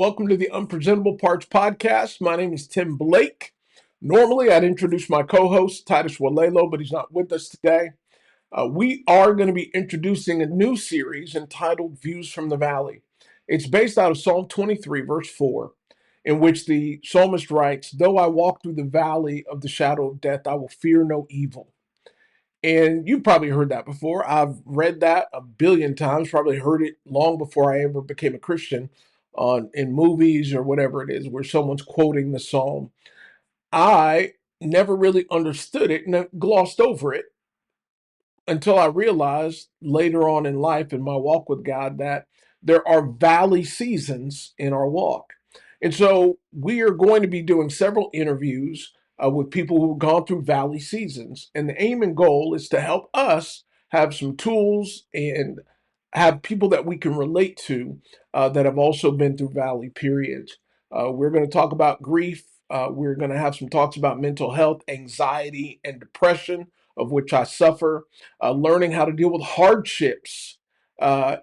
Welcome to the Unpresentable Parts Podcast. My name is Tim Blake. Normally, I'd introduce my co-host, Titus Walelo, but he's not with us today. We are going to be introducing a new series entitled Views from the Valley. It's based out of Psalm 23, verse 4, in which the psalmist writes, "Though I walk through the valley of the shadow of death, I will fear no evil." And you've probably heard that before. I've read that a billion times, probably heard it long before I ever became a Christian in movies or whatever it is, where someone's quoting the psalm. I never really understood it and I glossed over it until I realized later on in life in my walk with God that there are valley seasons in our walk. And so we are going to be doing several interviews with people who've gone through valley seasons. And the aim and goal is to help us have some tools and have people that we can relate to that have also been through valley periods. We're going to talk about grief. We're going to have some talks about mental health, anxiety, and depression, of which I suffer, learning how to deal with hardships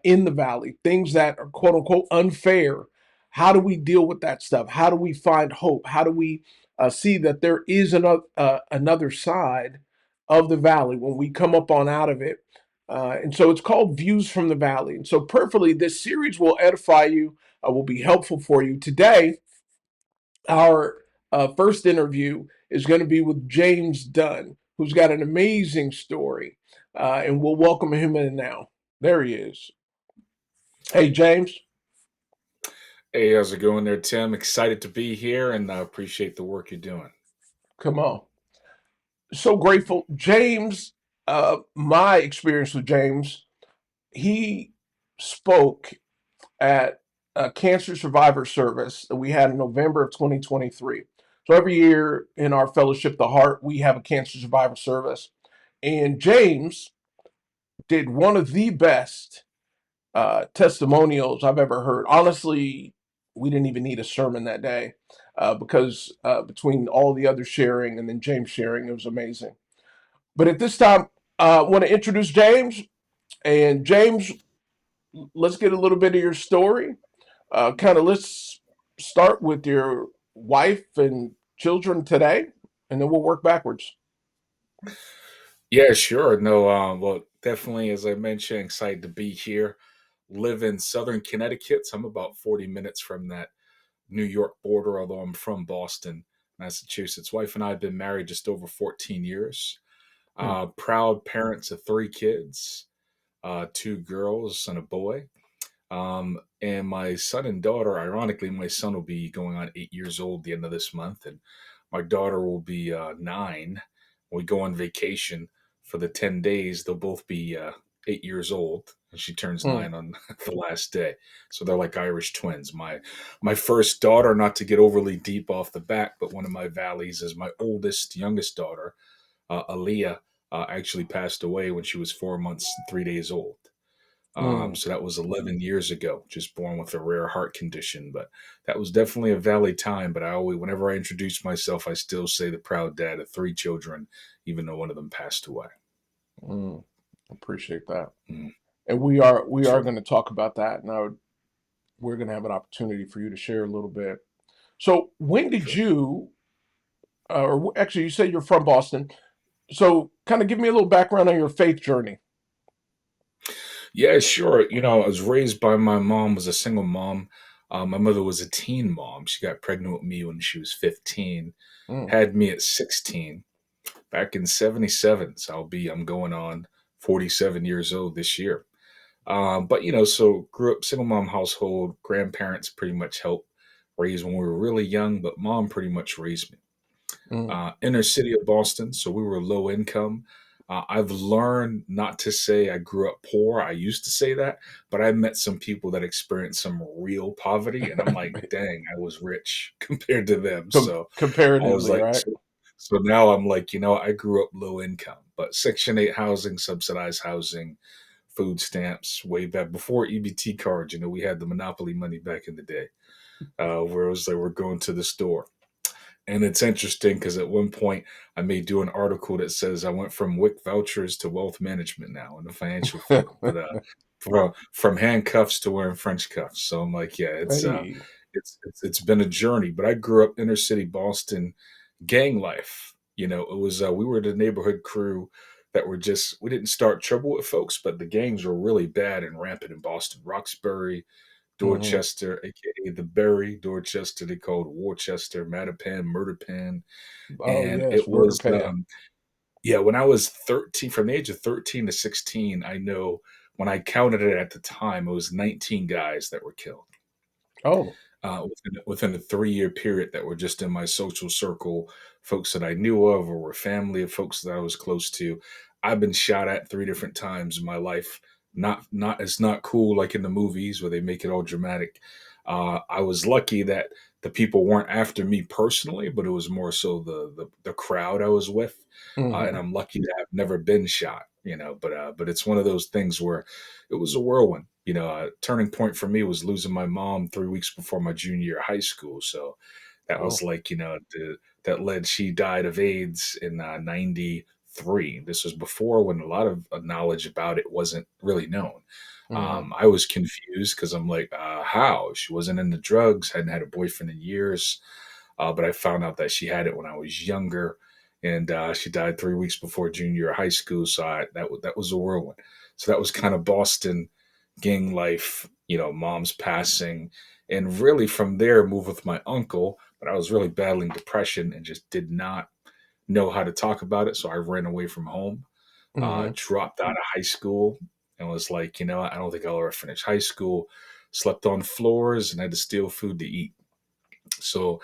in the valley, things that are quote unquote unfair. How do we deal with that stuff? How do we find hope? How do we see that there is another side of the valley when we come up on out of it? And so it's called Views from the Valley. And so, prayerfully, this series will edify you, will be helpful for you. Today, our first interview is going to be with James Dunn, who's got an amazing story. And we'll welcome him in now. There he is. Hey, James. Hey, how's it going there, Tim? Excited to be here and I appreciate the work you're doing. Come on. So grateful. James, my experience with James, he spoke at a cancer survivor service that we had in November of 2023. So every year in our fellowship, The Heart, we have a cancer survivor service. And James did one of the best testimonials I've ever heard. Honestly, we didn't even need a sermon that day because between all the other sharing and then James sharing, it was amazing. But at this time, I want to introduce James. And James, let's get a little bit of your story. Let's start with your wife and children today, and then we'll work backwards. Yeah, sure. No, well, definitely, as I mentioned, excited to be here. Live in Southern Connecticut. So I'm about 40 minutes from that New York border, although I'm from Boston, Massachusetts. Wife and I have been married just over 14 years. Hmm. Proud parents of three kids, two girls and a boy. And my son and daughter, ironically, my son will be going on 8 years old the end of this month, and my daughter will be 9. When we go on vacation for the 10 days, they'll both be 8 years old, and she turns Hmm. 9 on the last day. So they're like Irish twins. My first daughter, not to get overly deep off the bat, but one of my valleys is my youngest daughter, Aaliyah, actually passed away when she was 4 months, 3 days old. Hmm. So that was 11 years ago, just born with a rare heart condition. But that was definitely a valley time. But I always, whenever I introduce myself, I still say the proud dad of three children, even though one of them passed away. Hmm. Appreciate that. Mm, And we are sure. going to talk about that. Now we're going to have an opportunity for you to share a little bit. So when did Sure. you, or actually, you said you're from Boston. So kind of give me a little background on your faith journey. Yeah, sure. I was raised by my mom, was a single mom. My mother was a teen mom. She got pregnant with me when she was 15, Mm. had me at 16 back in 77. So I'm going on 47 years old this year. But so grew up single mom household. Grandparents pretty much helped raise when we were really young, but mom pretty much raised me. Mm. Inner city of Boston, so we were low income. I've learned not to say I grew up poor. I used to say that, but I met some people that experienced some real poverty, and I'm like, dang, I was rich compared to them. So I was Comparatively, like, right? so now I'm like, I grew up low income, but Section 8 housing, subsidized housing, food stamps way back before EBT cards. We had the monopoly money back in the day, where it was like we're going to the store. And it's interesting because at one point I may do an article that says I went from WIC vouchers to wealth management now in the financial field, but from handcuffs to wearing French cuffs. So I'm like, yeah, Hey. It's been a journey, but I grew up inner city Boston, gang life. It was we were the neighborhood crew that were just we didn't start trouble with folks, but the gangs were really bad and rampant in Boston. Roxbury, Hmm. Dorchester, aka the Berry, Dorchester, they called Worcester, Mattapan, Murderpan, Oh and yes, it murder was pan. yeah, when I was 13, from the age of 13 to 16, I know when I counted it at the time, it was 19 guys that were killed Oh. within a 3 year period that were just in my social circle, folks that I knew of or were family of folks that I was close to. I've been shot at 3 different times in my life. Not it's not cool like in the movies where they make it all dramatic. I was lucky that the people weren't after me personally, but it was more so the crowd I was with, and Hmm. I'm lucky to have never been shot. But it's one of those things where it was a whirlwind. A turning point for me was losing my mom 3 weeks before my junior year of high school. So that was Oh. like, that led, she died of AIDS in 93. This was before when a lot of knowledge about it wasn't really known. Hmm. I was confused because I'm like, how? She wasn't into drugs, hadn't had a boyfriend in years. But I found out that she had it when I was younger, and she died 3 weeks before junior year of high school. So that was a whirlwind. So that was kind of Boston gang life, mom's passing. And really from there, moved with my uncle. But I was really battling depression and just did not know how to talk about it. So I ran away from home, Hmm. dropped out of high school, and was like, I don't think I'll ever finish high school. Slept on floors and had to steal food to eat. So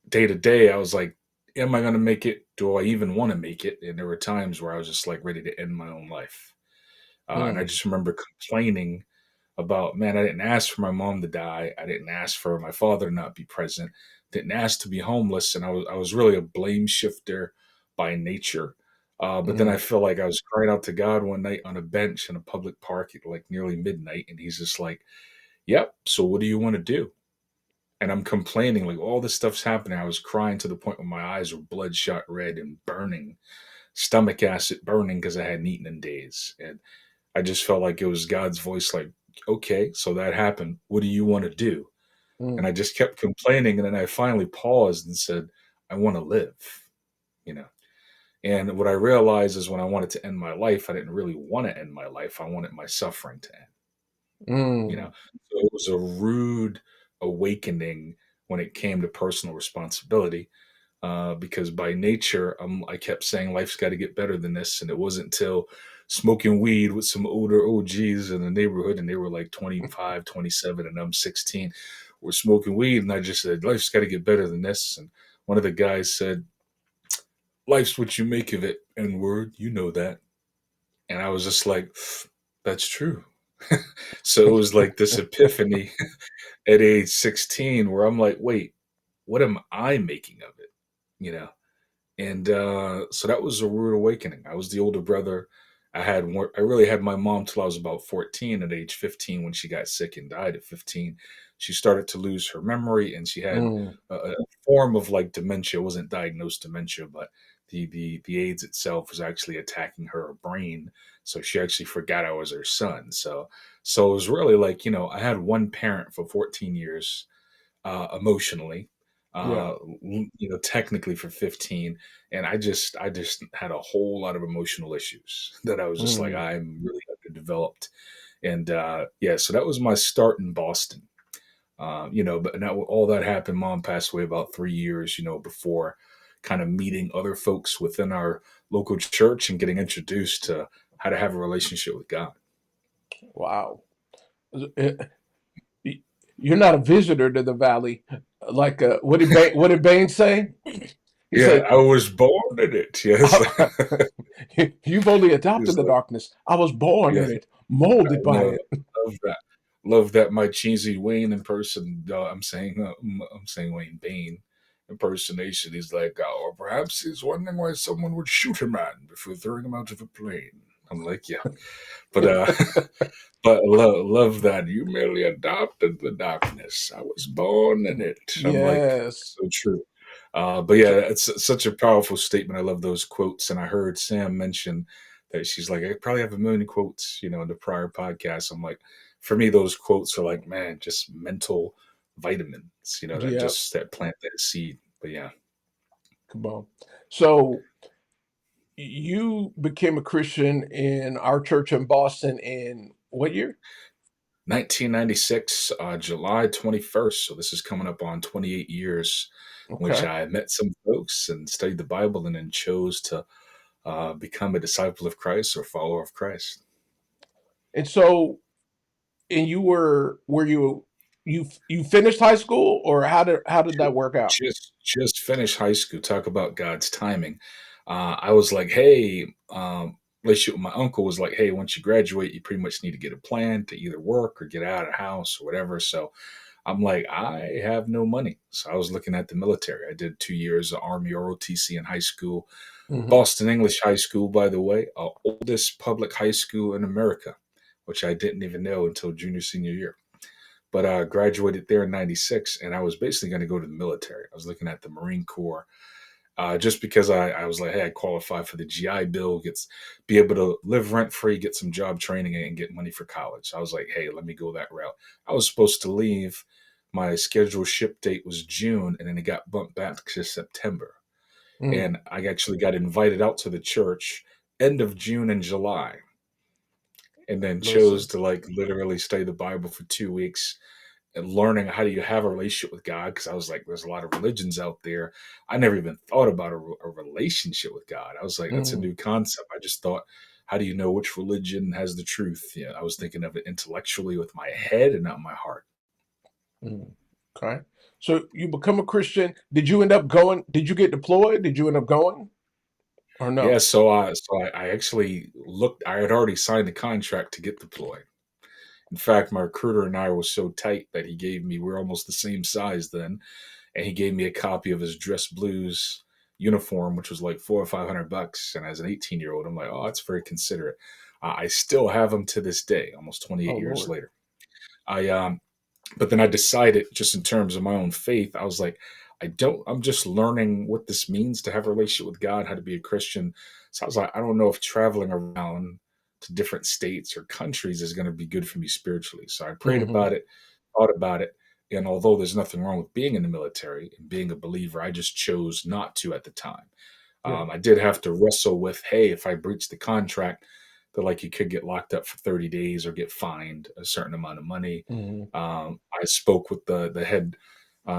day to day, I was like, am I going to make it? Do I even want to make it? And there were times where I was just like ready to end my own life. And I Hmm. just remember complaining about, man, I didn't ask for my mom to die. I didn't ask for my father to not be present. Didn't ask to be homeless, and I was really a blame shifter by nature. But then I Hmm. feel like I was crying out to God one night on a bench in a public park at like nearly midnight, and He's just like, "Yep. So what do you want to do?" And I'm complaining like all this stuff's happening. I was crying to the point where my eyes were bloodshot red and burning, stomach acid burning because I hadn't eaten in days, and I just felt like it was God's voice, like, okay, so that happened. What do you want to do? And I Hmm. just kept complaining. And then I finally paused and said, I want to live, you know. And what I realized is when I wanted to end my life, I didn't really want to end my life. I wanted my suffering to end, you know. Hmm. So it was a rude awakening when it came to personal responsibility, because by nature, I kept saying life's got to get better than this. And it wasn't until smoking weed with some older OGs in the neighborhood, and they were like 25, 27, and I'm 16. We're smoking weed, and I just said, life's got to get better than this. And one of the guys said, life's what you make of it, N word, you know that. And I was just like, that's true. So it was like this epiphany at age 16 where I'm like, wait, what am I making of it? You know? And so that was a rude awakening. I was the older brother. I really had my mom till I was about 14. At age 15, when she got sick and died at 15, she started to lose her memory, and she had Hmm. a form of like dementia. It wasn't diagnosed dementia, but the AIDS itself was actually attacking her brain. So she actually forgot I was her son. So it was really like, I had one parent for 14 years, emotionally, Yeah. technically for 15. And I just had a whole lot of emotional issues that I was just like, Hmm. I'm really underdeveloped. And yeah, so that was my start in Boston. But now all that happened, mom passed away about 3 years, before kind of meeting other folks within our local church and getting introduced to how to have a relationship with God. Wow. Eh, y- You're not a visitor to the valley. Like what did Bain say? He Yeah, said, I was born in it. Yes. "You've only It's adopted the like, darkness. I was born yeah. in it, molded by No, it." love that. Love that my cheesy Wayne imperson. I'm saying Wayne Bain impersonation. He's like, oh, or perhaps he's wondering why someone would shoot a man before throwing him out of a plane. I'm like, yeah, but but love that you merely adopted the darkness. I was born in it. I'm like, Yes. so true. But yeah, it's such a powerful statement. I love those quotes, and I heard Sam mention that she's like, I probably have a million quotes, in the prior podcast. I'm like, for me, those quotes are like, man, just mental vitamins, that Yeah. just that plant that seed. But yeah, Come on. So you became a Christian in our church in Boston in what year? 1996, July 21st. So this is coming up on 28 years, which Okay. I met some folks and studied the Bible and then chose to become a disciple of Christ or follower of Christ. And so, and were you finished high school, or how did that work out? Just finished high school. Talk about God's timing. I was like, hey, relationship with my uncle was like, hey, once you graduate, you pretty much need to get a plan to either work or get out of the house or whatever. So I'm like, I have no money. So I was looking at the military. I did 2 years of Army ROTC in high school, Hmm. Boston English High School, by the way, oldest public high school in America, which I didn't even know until junior, senior year. But I graduated there in 96, and I was basically going to go to the military. I was looking at the Marine Corps just because I was like, hey, I qualify for the GI Bill, be able to live rent free, get some job training, and get money for college. So I was like, hey, let me go that route. I was supposed to leave. My scheduled ship date was June, and then it got bumped back to September. Mm. And I actually got invited out to the church end of June and July, and then chose Listen. to like literally study the Bible for 2 weeks and learning how do you have a relationship with God, because I was like, there's a lot of religions out there. I never even thought about a relationship with God. I was like, that's a Mm, new concept. I just thought, how do you know which religion has the truth? Yeah, I was thinking of it intellectually with my head and not my heart. mm. Okay. So you become a Christian. Did you end up going? Did you get deployed? Did you end up going or Yeah, no? so I actually looked. I had already signed the contract to get deployed. In fact, my recruiter and I were so tight that he gave me. We're almost the same size then, and he gave me a copy of his dress blues uniform, which was like $400 or $500. And as an 18-year-old, I'm like, oh, that's very considerate. I still have them to this day, almost 28 Oh years Lord. later. I But then I decided, just in terms of my own faith, I was like, I'm just learning what this means to have a relationship with God, how to be a Christian. So I was like, I don't know if traveling around to different states or countries is going to be good for me spiritually. So I prayed Hmm. about it, thought about it. And although there's nothing wrong with being in the military and being a believer, I just chose not to at the time. Yeah. I did have to wrestle with, hey, if I breach the contract, that like you could get locked up for 30 days or get fined a certain amount of money. Hmm. I spoke with the head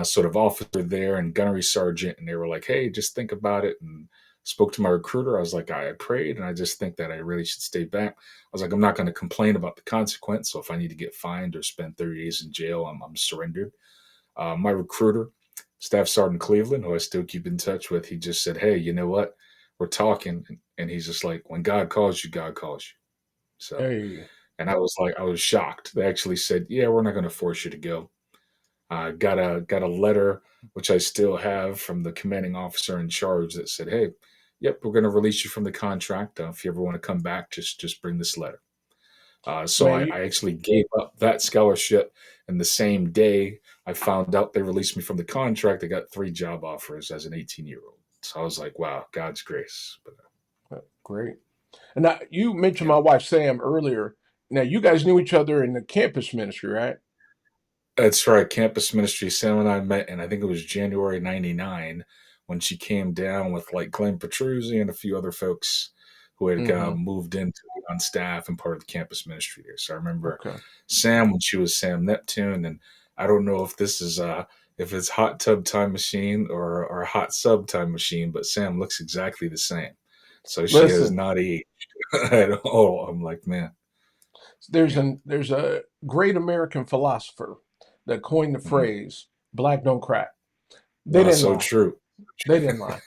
sort of officer there and gunnery sergeant, and they were like, hey, just think about it. And spoke to my recruiter. I was like, I prayed, and I just think that I really should stay back. I was like, I'm not going to complain about the consequence. So if I need to get fined or spend 30 days in jail, I'm surrendered. My recruiter, Staff Sergeant Cleveland, who I still keep in touch with, he just said, hey, you know what? We're talking. And he's just like, when God calls you, God calls you. So, Hey. and I was like, I was shocked. They actually said, yeah, we're not going to force you to go. Got a letter, which I still have, from the commanding officer in charge that said, hey, yep, we're going to release you from the contract. If you ever want to come back, just bring this letter. So Man, I actually gave up that scholarship, and the same day I found out they released me from the contract, I got 3 job offers as an 18-year-old. So I was like, wow, God's grace. But great. And now you mentioned yeah, my wife Sam earlier. Now you guys knew each other in the campus ministry, right? that's right. Campus ministry. Sam and I met, and I think it was January '99 when she came down with like Glenn Petruzzi and a few other folks who had Hmm. moved into on staff and part of the campus ministry there. So I remember Okay. Sam when she was Sam Neptune, and I don't know if this is if it's hot tub time machine or hot sub time machine, but Sam looks exactly the same. So she has Listen, not aged at all. I'm like, man, there's yeah, a great American philosopher that coined the mhm. phrase "black don't crack." They didn't So lie. true, They didn't lie.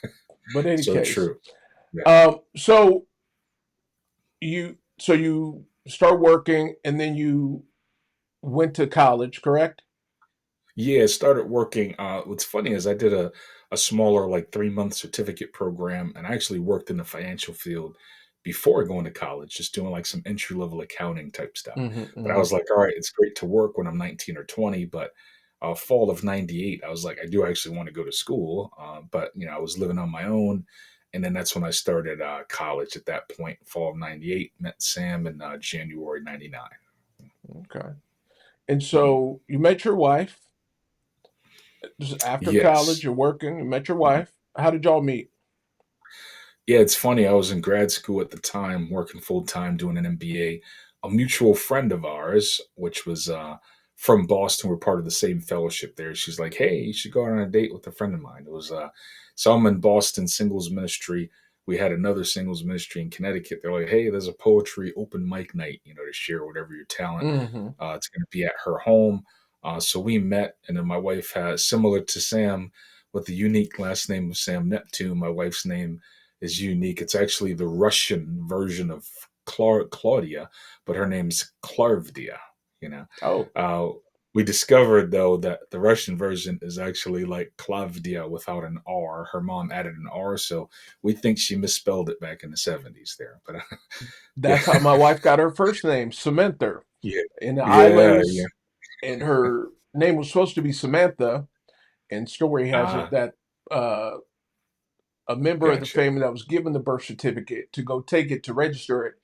But in any so case, true. Yeah. so you start working and then you went to college, correct? Yeah, I started working. What's funny is I did a smaller, like 3 month certificate program, and I actually worked in the financial field before going to college, just doing like some entry level accounting type stuff. Hmm. But I Hmm. was like, all right, it's great to work when I'm 19 or 20, but fall of '98, I was like, I do actually want to go to school, but I was living on my own, and then that's when I started college. At that point, fall of '98, met Sam in January '99. Okay. And Mhm. so you met your wife. Just after college, Yes. you're working, you met your Mhm. wife. How did y'all meet? Yeah, it's funny. I was in grad school at the time, working full time, doing an MBA. A mutual friend of ours, which was from Boston, we're part of the same fellowship there. She's like, "Hey, you should go on a date with a friend of mine." It was so I'm in Boston singles ministry. We had another singles ministry in Connecticut. They're like, "Hey, there's a poetry open mic night, to share whatever your talent." Mm-hmm. It's going to be at her home. So we met, and then my wife has similar to Sam with the unique last name of Sam Neptune. My wife's name is unique. It's actually the Russian version of Claudia, but her name's Klarvdia. You know, Oh, uh, we discovered though that the Russian version is actually like Klavdia without an R. Her mom added an R, so we think she misspelled it back in the '70s there. But yeah, that's how my wife got her first name, Samantha. yeah, In the yeah, yeah. islands, and her name was supposed to be Samantha. And story has it Ah, that uh, a member of the gotcha. family that was given the birth certificate to go take it to register it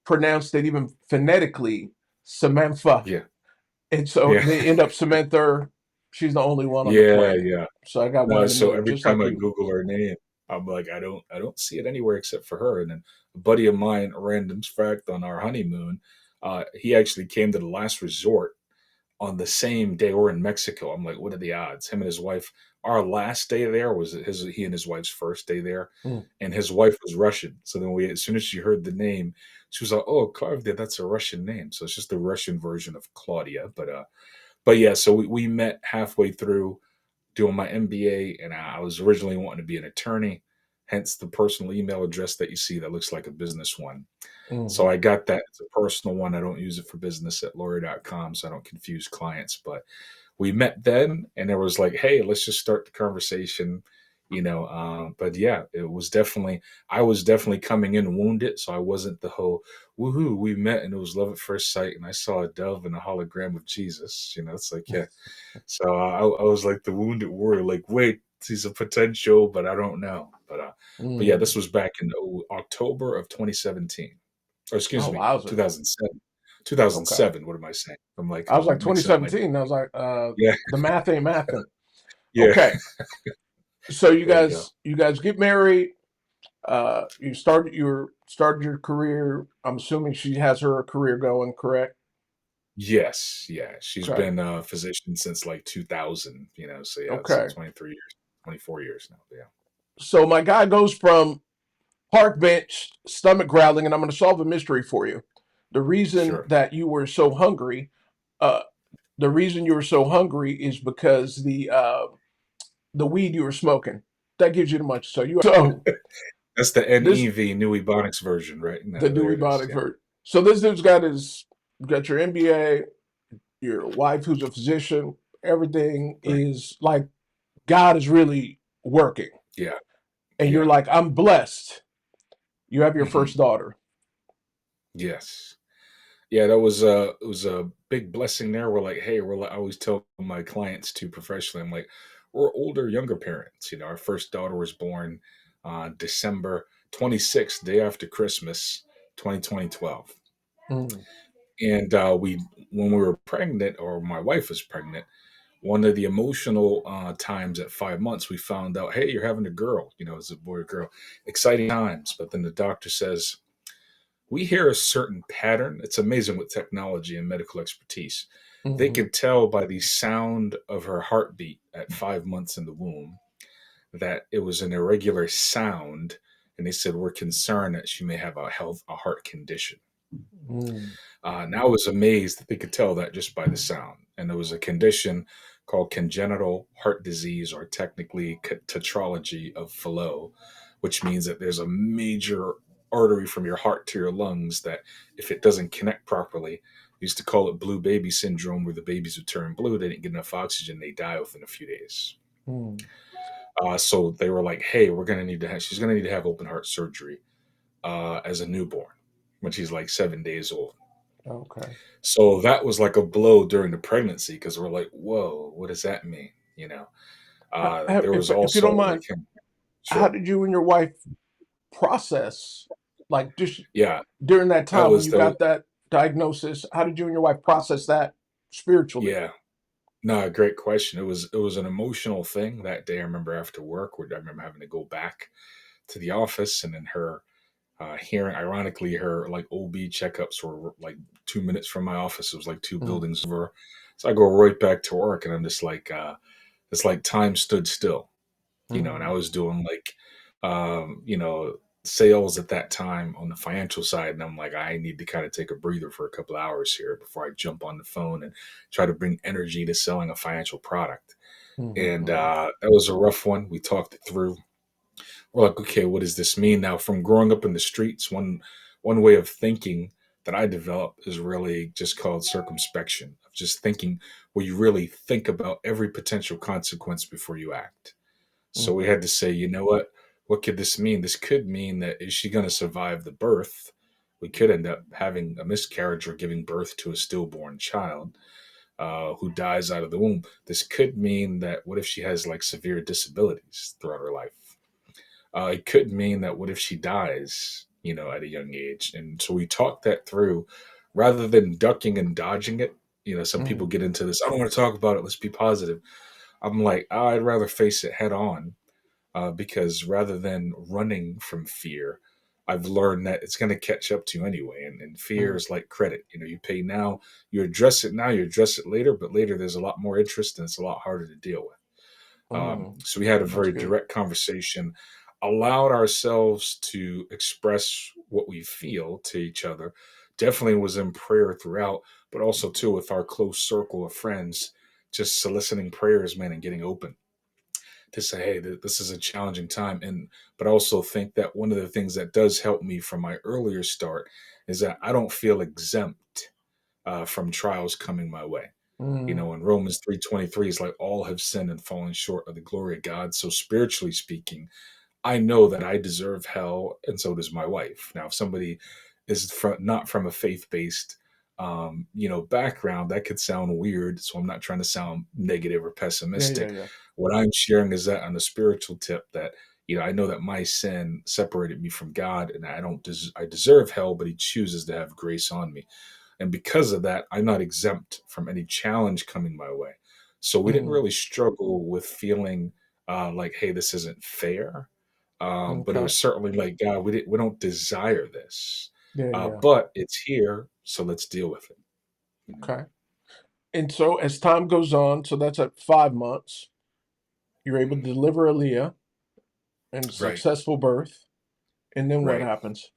pronounced it even phonetically Samantha. Yeah, And so yeah, they end up Samantha. She's the only one on the yeah, planet. yeah. So I got one No, in the so middle, every just time like I you. Google her name, I'm like, I don't see it anywhere except for her. And then a buddy of mine, random fact, on our honeymoon, he actually came to the last resort on the same day. We're in Mexico. I'm like, what are the odds? Him and his wife. Our last day there was he and his wife's first day there, Mm, and his wife was Russian. So then as soon as she heard the name, she was like, "Oh, Claudia, that's a Russian name." So it's just the Russian version of Claudia. But yeah, so we met halfway through doing my MBA, and I was originally wanting to be an attorney, hence the personal email address that you see that looks like a business one. So mhm, I got that as a personal one. I don't use it for business at lawyer.com, so I don't confuse clients. But we met then, and it was like, hey, let's just start the conversation. But yeah, I was definitely coming in wounded, so I wasn't the whole woohoo. We met, and it was love at first sight, and I saw a dove and a hologram of Jesus. It's like, yeah, so I was like the wounded warrior, like, wait, he's a potential, but I don't know. But yeah, this mm. was back in October of 2017, or excuse Oh, me, wowzer. 2007. Okay. 2007. What am I saying? I'm like I was like mixing up my 2017. I was like, yeah, the math ain't mathing. yeah. Okay. So you There you go. guys get married. You started your career. I'm assuming she has her career going, correct? Yes, yeah. She's Okay. been a physician since like 2000. So yeah, it's Okay. 23 years, 24 years now. Yeah, So my guy goes from park bench, stomach growling, and I'm going to solve a mystery for you. The reason sure. that you were so hungry, uh, the reason you were so hungry is because the weed you were smoking. That gives you the munch. So That's the this NEV New Ebonics version, right? the No, there Dewey it is. Bonic Yeah, for. So this dude's got your MBA, your wife who's a physician. Everything right. is like God is really working, Yeah, and you're yeah. like, I'm blessed. You have your Hmm. first daughter. Yes. Yeah, that was a big blessing there. We're like, hey, I always tell my clients too professionally, I'm like, we're older, younger parents. Our first daughter was born December 26th, day after Christmas, 2012. Mm, And we when we were pregnant, or my wife was pregnant, one of the emotional times at 5 months, we found out, hey, you're having a girl, it's a boy or girl. Exciting times. But then the doctor says, we hear a certain pattern. It's amazing with technology and medical expertise. They mm-hmm, could tell by the sound of her heartbeat at 5 months in the womb that it was an irregular sound. And they said, we're concerned that she may have a heart condition. mm, And I was amazed that they could tell that just by the sound. And there was a condition called congenital heart disease, or technically tetralogy of Fallot, which means that there's a major artery from your heart to your lungs that, if it doesn't connect properly, we used to call it blue baby syndrome, where the babies would turn blue. They didn't get enough oxygen. They die within a few days. mm. So they were like, hey, she's going to need to have open heart surgery as a newborn when she's like 7 days old. Okay. So that was like a blow during the pregnancy, because we're like, whoa, what does that mean? There was If you also don't like, mind, how sure, did you and your wife process, like just yeah, during that that time when was you that was got that diagnosis? How did you and your wife process that spiritually? yeah. No, great question. It was an emotional thing that day. I remember after work, where I remember having to go back to the office, and then her hearing, ironically, her like OB checkups were like 2 minutes from my office. It was like two Mm, buildings over. So I go right back to work, and I'm just like, it's like time stood still, and I mm, was doing like, sales at that time on the financial side. And I'm like, I need to kind of take a breather for a couple of hours here before I jump on the phone and try to bring energy to selling a financial product. mhm, And mhm, that was a rough one. We talked it through. We're like, okay, what does this mean now? From growing up in the streets, one way of thinking that I developed is really just called circumspection, of just thinking where you really think about every potential consequence before you act. So we mhm, had to say, you know what? What could this mean? This could mean that, is she going to survive the birth? We could end up having a miscarriage or giving birth to a stillborn child who dies out of the womb. This could mean that, what if she has like severe disabilities throughout her life? It could mean that, what if she dies, at a young age? And so we talked that through rather than ducking and dodging it. Some people mhm, get into this, I don't want to talk about it. Let's be positive. I'm like, I'd rather face it head on, because rather than running from fear, I've learned that it's going to catch up to you anyway. And fear mhm, is like credit. You pay now, you address it now, you address it later, but later there's a lot more interest and it's a lot harder to deal with. mm. So we had a That's very good. direct conversation, allowed ourselves to express what we feel to each other. Definitely was in prayer throughout, but also too with our close circle of friends, just soliciting prayers, man, and getting open to say, hey, this is a challenging time. And but I also think that one of the things that does help me from my earlier start is that I don't feel exempt from trials coming my way. Mm, In Romans 3:23 is like, all have sinned and fallen short of the glory of God. So spiritually speaking, I know that I deserve hell, and so does my wife. Now, if somebody is not from a faith-based, background, that could sound weird. So I'm not trying to sound negative or yeah, yeah, pessimistic. yeah. What I'm sharing is that on the spiritual tip, that I know that my sin separated me from God, and I deserve hell, but He chooses to have grace on me. And because of that, I'm not exempt from any challenge coming my way. So we didn't Mm, really struggle with feeling like, hey, this isn't fair. But it okay. was certainly like, God, we don't desire this, Yeah, yeah. but it's here, so let's deal with it. You know? Okay. And so as time goes on, so that's at 5 months, you're able to deliver Aaliyah and a Right, successful birth. And then what right. happens?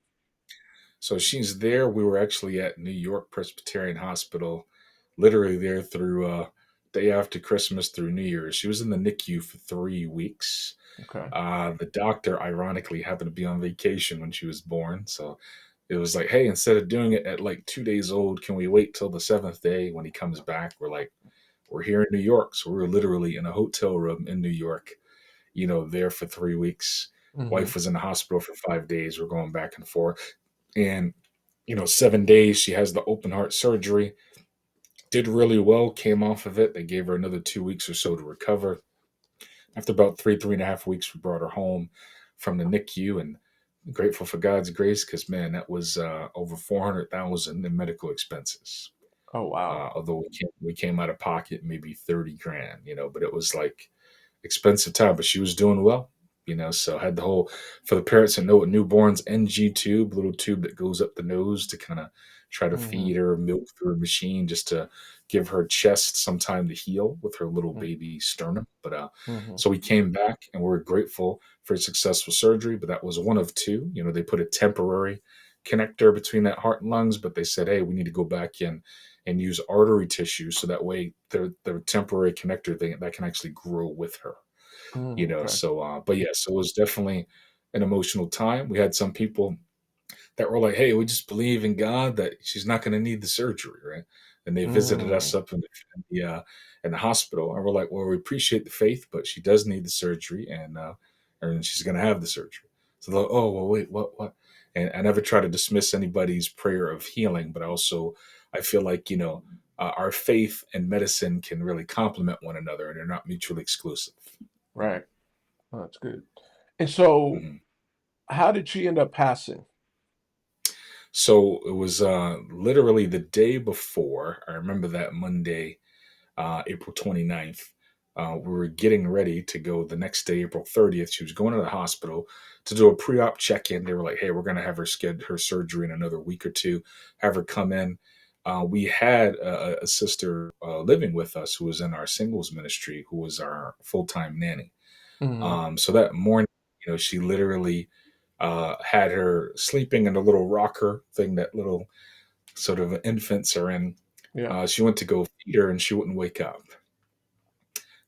So she's there. We were actually at New York Presbyterian Hospital, literally there through day after Christmas through New Year's. She was in the NICU for 3 weeks. Okay. The doctor, ironically, happened to be on vacation when she was born. So it was like, hey, instead of doing it at like 2 days old, can we wait till the seventh day when he comes back? We're like, we're here in New York. So we were literally in a hotel room in New York, there for 3 weeks. Mhm, Wife was in the hospital for 5 days. We're going back and forth. And, 7 days, she has the open heart surgery. Did really well, came off of it. They gave her another 2 weeks or so to recover. After about 3.5 weeks, we brought her home from the NICU, and grateful for God's grace, because man, that was over 400,000 in medical expenses. oh, wow. Although we came out of pocket maybe 30 grand, but it was like expensive time. But she was doing well, So had the whole, for the parents that know what newborns, NG tube, little tube that goes up the nose to kind of try to Mhm, feed her milk through a machine, just to give her chest some time to heal with her little mm, baby sternum. But mhm, so we came back, and we are grateful for a successful surgery. But that was one of two. They put a temporary connector between that heart and lungs, but they said, hey, we need to go back in and use artery tissue, so that way their temporary connector thing that can actually grow with her. okay. So but yeah, so it was definitely an emotional time. We had some people that were like, hey, we just believe in God that she's not going to need the surgery, right? And they visited us Mm, up in the hospital, and we're like, well, we appreciate the faith, but she does need the surgery, and she's going to have the surgery. So they're like, oh, well, wait, what? And I never try to dismiss anybody's prayer of healing, but also I feel like, our faith and medicine can really complement one another, and they're not mutually exclusive. You know. right. Oh, that's good. And so Mhm. how did she end up passing? So it was literally the day before. I remember that Monday. April 29th. We were getting ready to go the next day, April 30th. She was going to the hospital to do a pre-op check-in. They were like, "Hey, we're going to have her schedule her surgery in another week or two. Have her come in." We had a sister living with us who was in our singles ministry, who was our full-time nanny. Mm. So that morning, she literally had her sleeping in a little rocker thing that little sort of infants are in. Yeah. She went to go feed her and she wouldn't wake up.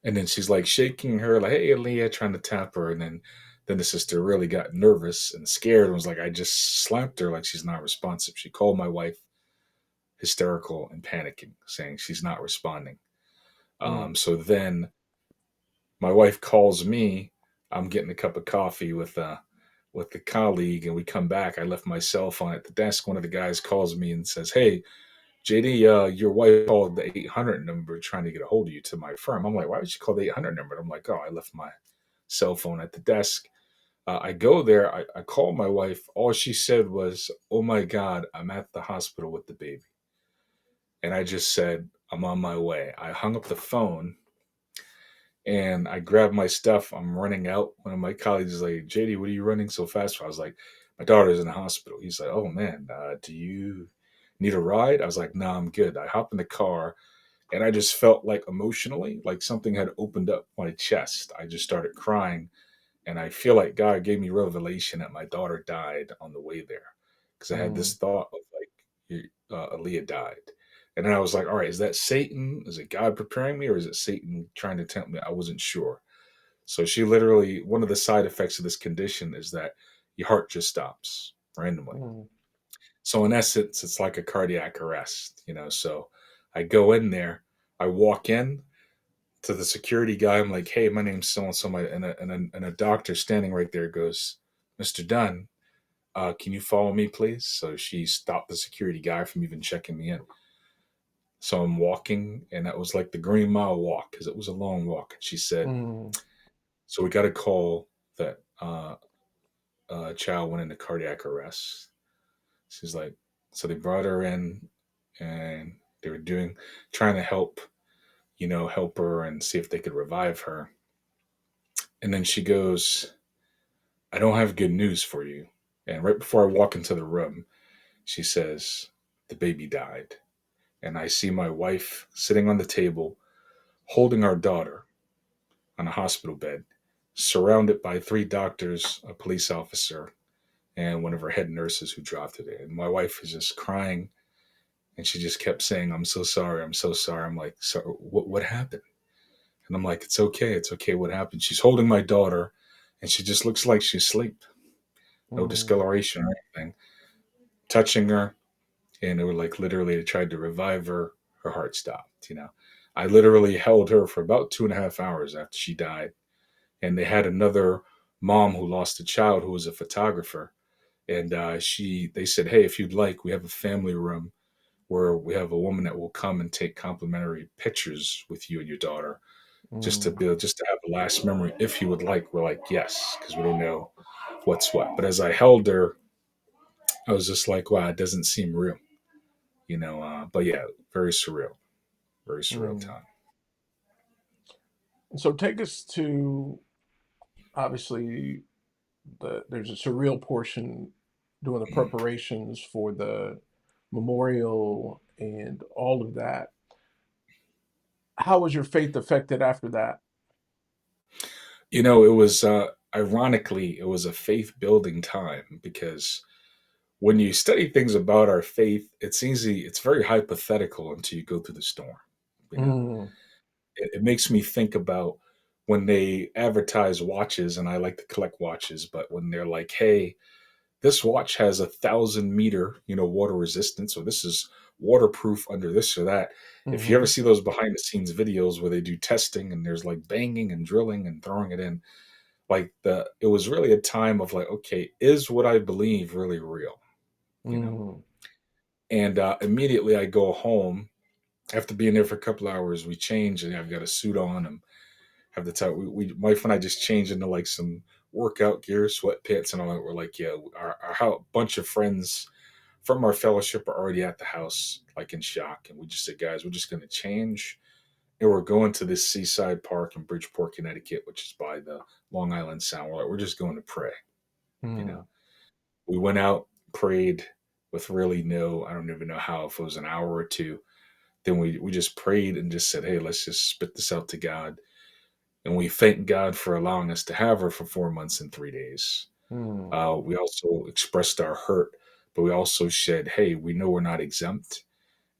And then she's like shaking her, like, "Hey, Leah," trying to tap her. And then the sister really got nervous and scared and was like, "I just slapped her like she's not responsive." She called my wife hysterical and panicking, saying she's not responding. Mm. So then my wife calls me. I'm getting a cup of coffee with the colleague, and we come back. I left my cell phone at the desk. One of the guys calls me and says, "Hey, JD, your wife called the 800 number trying to get a hold of you to my firm." I'm like, "Why would she call the 800 number?" I'm like, "Oh, I left my cell phone at the desk." I go there. I call my wife. All she said was, "Oh my God, I'm at the hospital with the baby." And I just said, "I'm on my way." I hung up the phone and I grabbed my stuff. I'm running out. One of my colleagues is like, "JD, what are you running so fast for?" I was like, "My daughter's in the hospital." He's like, "Oh man, do you need a ride?" I was like, "No, I'm good." I hopped in the car and I just felt like emotionally, like something had opened up my chest. I just started crying. And I feel like God gave me revelation that my daughter died on the way there. Because I had Mm. this thought of like, Aaliyah died. And then I was like, all right, is that Satan? Is it God preparing me? Or is it Satan trying to tempt me? I wasn't sure. So she literally, one of the side effects of this condition is that your heart just stops randomly. Mm. So in essence, it's like a cardiac arrest. So I go in there, I walk in, to the security guy. I'm like, "Hey, my name's so and so." And a doctor standing right there goes, "Mr. Dunn, can you follow me, please?" So she stopped the security guy from even checking me in. So I'm walking, and that was like the Green Mile walk because it was a long walk. And she said, Mm. "So we got a call that child went into cardiac arrest." She's like, "So they brought her in, and they were trying to help her and see if they could revive her." And then she goes, "I don't have good news for you." And right before I walk into the room, she says, "The baby died." And I see my wife sitting on the table, holding our daughter on a hospital bed, surrounded by three doctors, a police officer, and one of her head nurses who dropped her there. And my wife is just crying. And she just kept saying, "I'm so sorry. I'm so sorry." I'm like, "So what happened?" And I'm like, "It's okay. It's okay. What happened?" She's holding my daughter, and she just looks like she's asleep. No Mm. discoloration or anything. Touching her, and it would like literally I tried to revive her. Her heart stopped. I literally held her for about 2.5 hours after she died. And they had another mom who lost a child who was a photographer. And they said, "Hey, if you'd like, we have a family room where we have a woman that will come and take complimentary pictures with you and your daughter, Mm. just to have a last memory if you would like." We're like, "Yes," because we don't know what's what. But as I held her, I was just like, "Wow, it doesn't seem real." But yeah, very surreal Mm. time. So take us to, obviously, there's a surreal portion doing the Mhm. preparations for the memorial and all of that. How was your faith affected after that? It was ironically, it was a faith building time because when you study things about our faith, it's very hypothetical until you go through the storm. You know, Mm. it makes me think about when they advertise watches, and I like to collect watches, but when they're like, "Hey, this watch has 1,000 meter, water resistance, or this is waterproof under this or that." If you ever Mhm. see those behind the scenes videos where they do testing and there's like banging and drilling and throwing it in, like it was really a time of like, okay, is what I believe really real? You know? Mhm. And immediately I go home after being there for a couple hours. We change, and I've got a suit on and have the time. My wife and I just changed into like some workout gear, sweatpants, and all that. We're like, yeah, our bunch of friends from our fellowship are already at the house, like in shock. And we just said, "Guys, we're just going to change and we're going to this seaside park in Bridgeport, Connecticut, which is by the Long Island Sound. We're just going to pray. You know, Mm. we went out, prayed with really no, I don't even know how, if it was an hour or two. Then we just prayed and just said, hey, let's just spit this out to God. And we thank God for allowing us to have her for 4 months and 3 days. Mm. We also expressed our hurt, but we also said, hey, we know we're not exempt,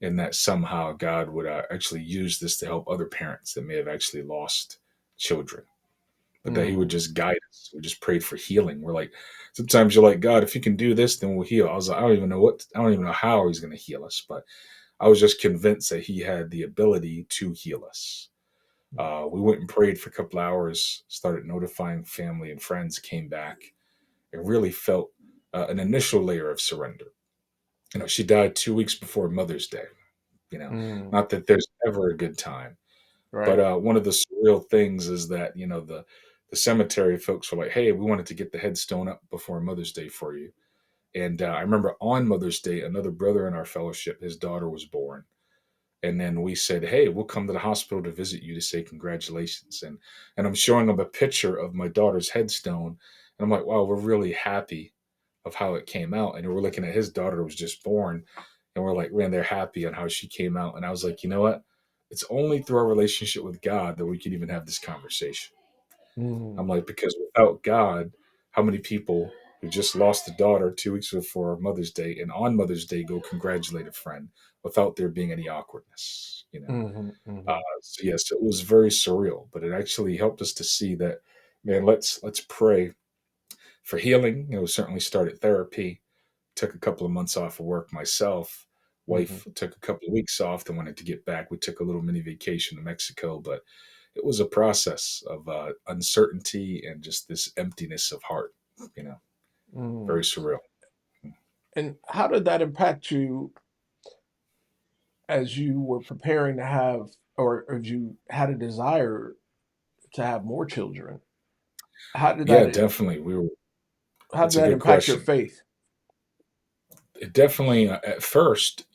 and that somehow God would actually use this to help other parents that may have actually lost children, but that He would Mm. just guide us. We just prayed for healing. We're like, sometimes you're like, God, if you can do this, then we'll heal. I was like, I don't even know how He's going to heal us, but I was just convinced that He had the ability to heal us. We went and prayed for a couple hours, started notifying family and friends, came back, and really felt an initial layer of surrender. She died 2 weeks before Mother's Day. Mm. Not that there's ever a good time, but Right. one of the surreal things is that the cemetery folks were like, "Hey, we wanted to get the headstone up before Mother's Day for you." And I remember on Mother's Day, another brother in our fellowship, his daughter was born, and then we said, hey, we'll come to the hospital to visit you to say congratulations. And I'm showing them a picture of my daughter's headstone, and I'm like, wow, we're really happy of how it came out. And we're looking at his daughter who was just born, and we're like, man, they're happy on how she came out. And I was like, you know what, it's only through our relationship with God that we can even have this conversation. I'm Mm. like, because without God, how many people who just lost a daughter 2 weeks before Mother's Day and on Mother's Day go congratulate a friend without there being any awkwardness, you know? Mm-hmm. Mm-hmm. So yes, it was very surreal, but it actually helped us to see that, man, let's pray for healing. Certainly started therapy, took a couple of months off of work myself. Mm-hmm. Wife took a couple of weeks off, then wanted to get back. We took a little mini vacation to Mexico, but it was a process of uncertainty and just this emptiness of heart. You know, very Mm. surreal. And how did that impact you as you were preparing to have, or as you had a desire to have more children? How did Yeah, that definitely. We were. how did It's a that good impact your question. faith? It definitely at first,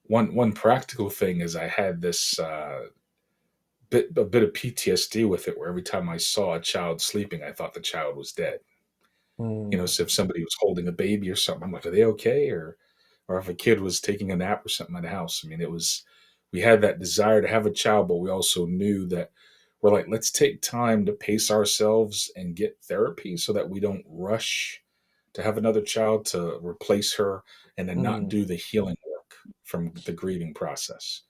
one practical thing is I had this a bit of PTSD with it, where every time I saw a child sleeping, I thought the child was dead. Mm. So if somebody was holding a baby or something, I'm like, are they okay? Or if a kid was taking a nap or something in the house. I mean, we had that desire to have a child, but we also knew that we're like, let's take time to pace ourselves and get therapy so that we don't rush to have another child to replace her and then not Mm. do the healing work from the grieving process.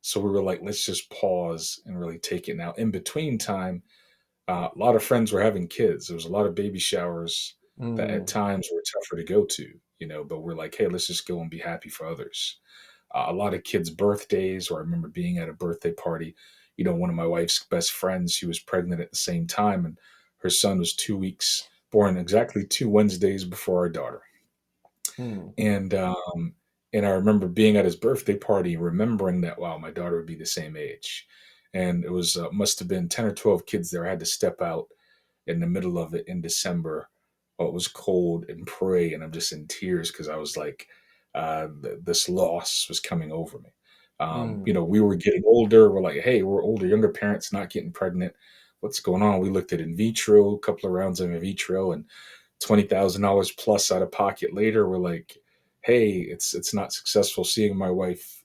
So we were like, let's just pause and really take it now. In between time, a lot of friends were having kids. There was a lot of baby showers that at Mm. times were tougher to go to, but we're like, hey, let's just go and be happy for others. A lot of kids' birthdays, or I remember being at a birthday party. One of my wife's best friends, she was pregnant at the same time, and her son was 2 weeks, born exactly 2 Wednesdays before our daughter. Mm. And I remember being at his birthday party, remembering that wow, my daughter would be the same age, and it was must have been 10 or 12 kids there. I had to step out in the middle of it in December. It was cold and pray, and I'm just in tears because I was like, this loss was coming over me. Mm. We were getting older. We're like, hey, we're older, younger parents not getting pregnant. What's going on? We looked at in vitro, a couple of rounds of in vitro, and $20,000 plus out of pocket later. We're like, hey, it's not successful. Seeing my wife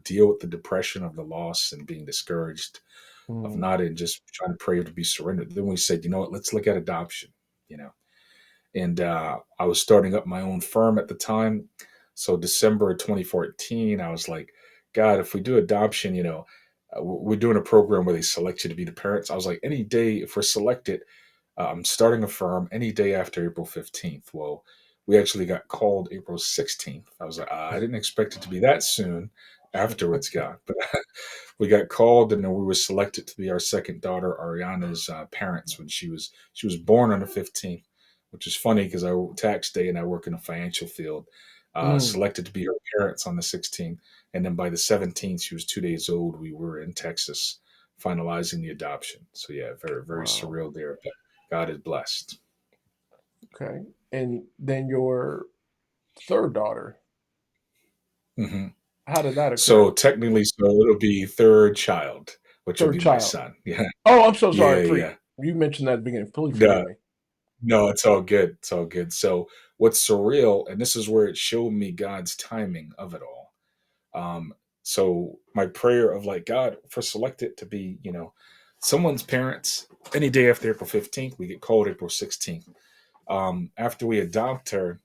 deal with the depression of the loss and being discouraged of Mm. not in just trying to pray to be surrendered. Then we said, you know what, let's look at adoption, you know. And I was starting up my own firm at the time. So December of 2014, I was like, God, if we do adoption, we're doing a program where they select you to be the parents. I was like, any day, if we're selected, I'm starting a firm any day after April 15th. Well, we actually got called April 16th. I was like, I didn't expect it to be that soon afterwards, God. But we got called, and then we were selected to be our second daughter, Ariana's parents, when she was born on the 15th, which is funny because I tax day and I work in the financial field. Mm. Selected to be her parents on the 16th, and then by the 17th, she was 2 days old. We were in Texas finalizing the adoption. So yeah, very very Wow. surreal there, but God is blessed. Okay. And then your third daughter. Hmm. How did that So occur? technically, so it'll be third child, which will Third be my child. son. Yeah, Oh, I'm so sorry. yeah, yeah. You mentioned that at the beginning. Please forgive No, me. no, it's all good. It's all good. So what's surreal, and this is where it showed me God's timing of it all. So my prayer of like God for select it to be, someone's parents any day after April 15th, we get called April 16th. After we adopt her,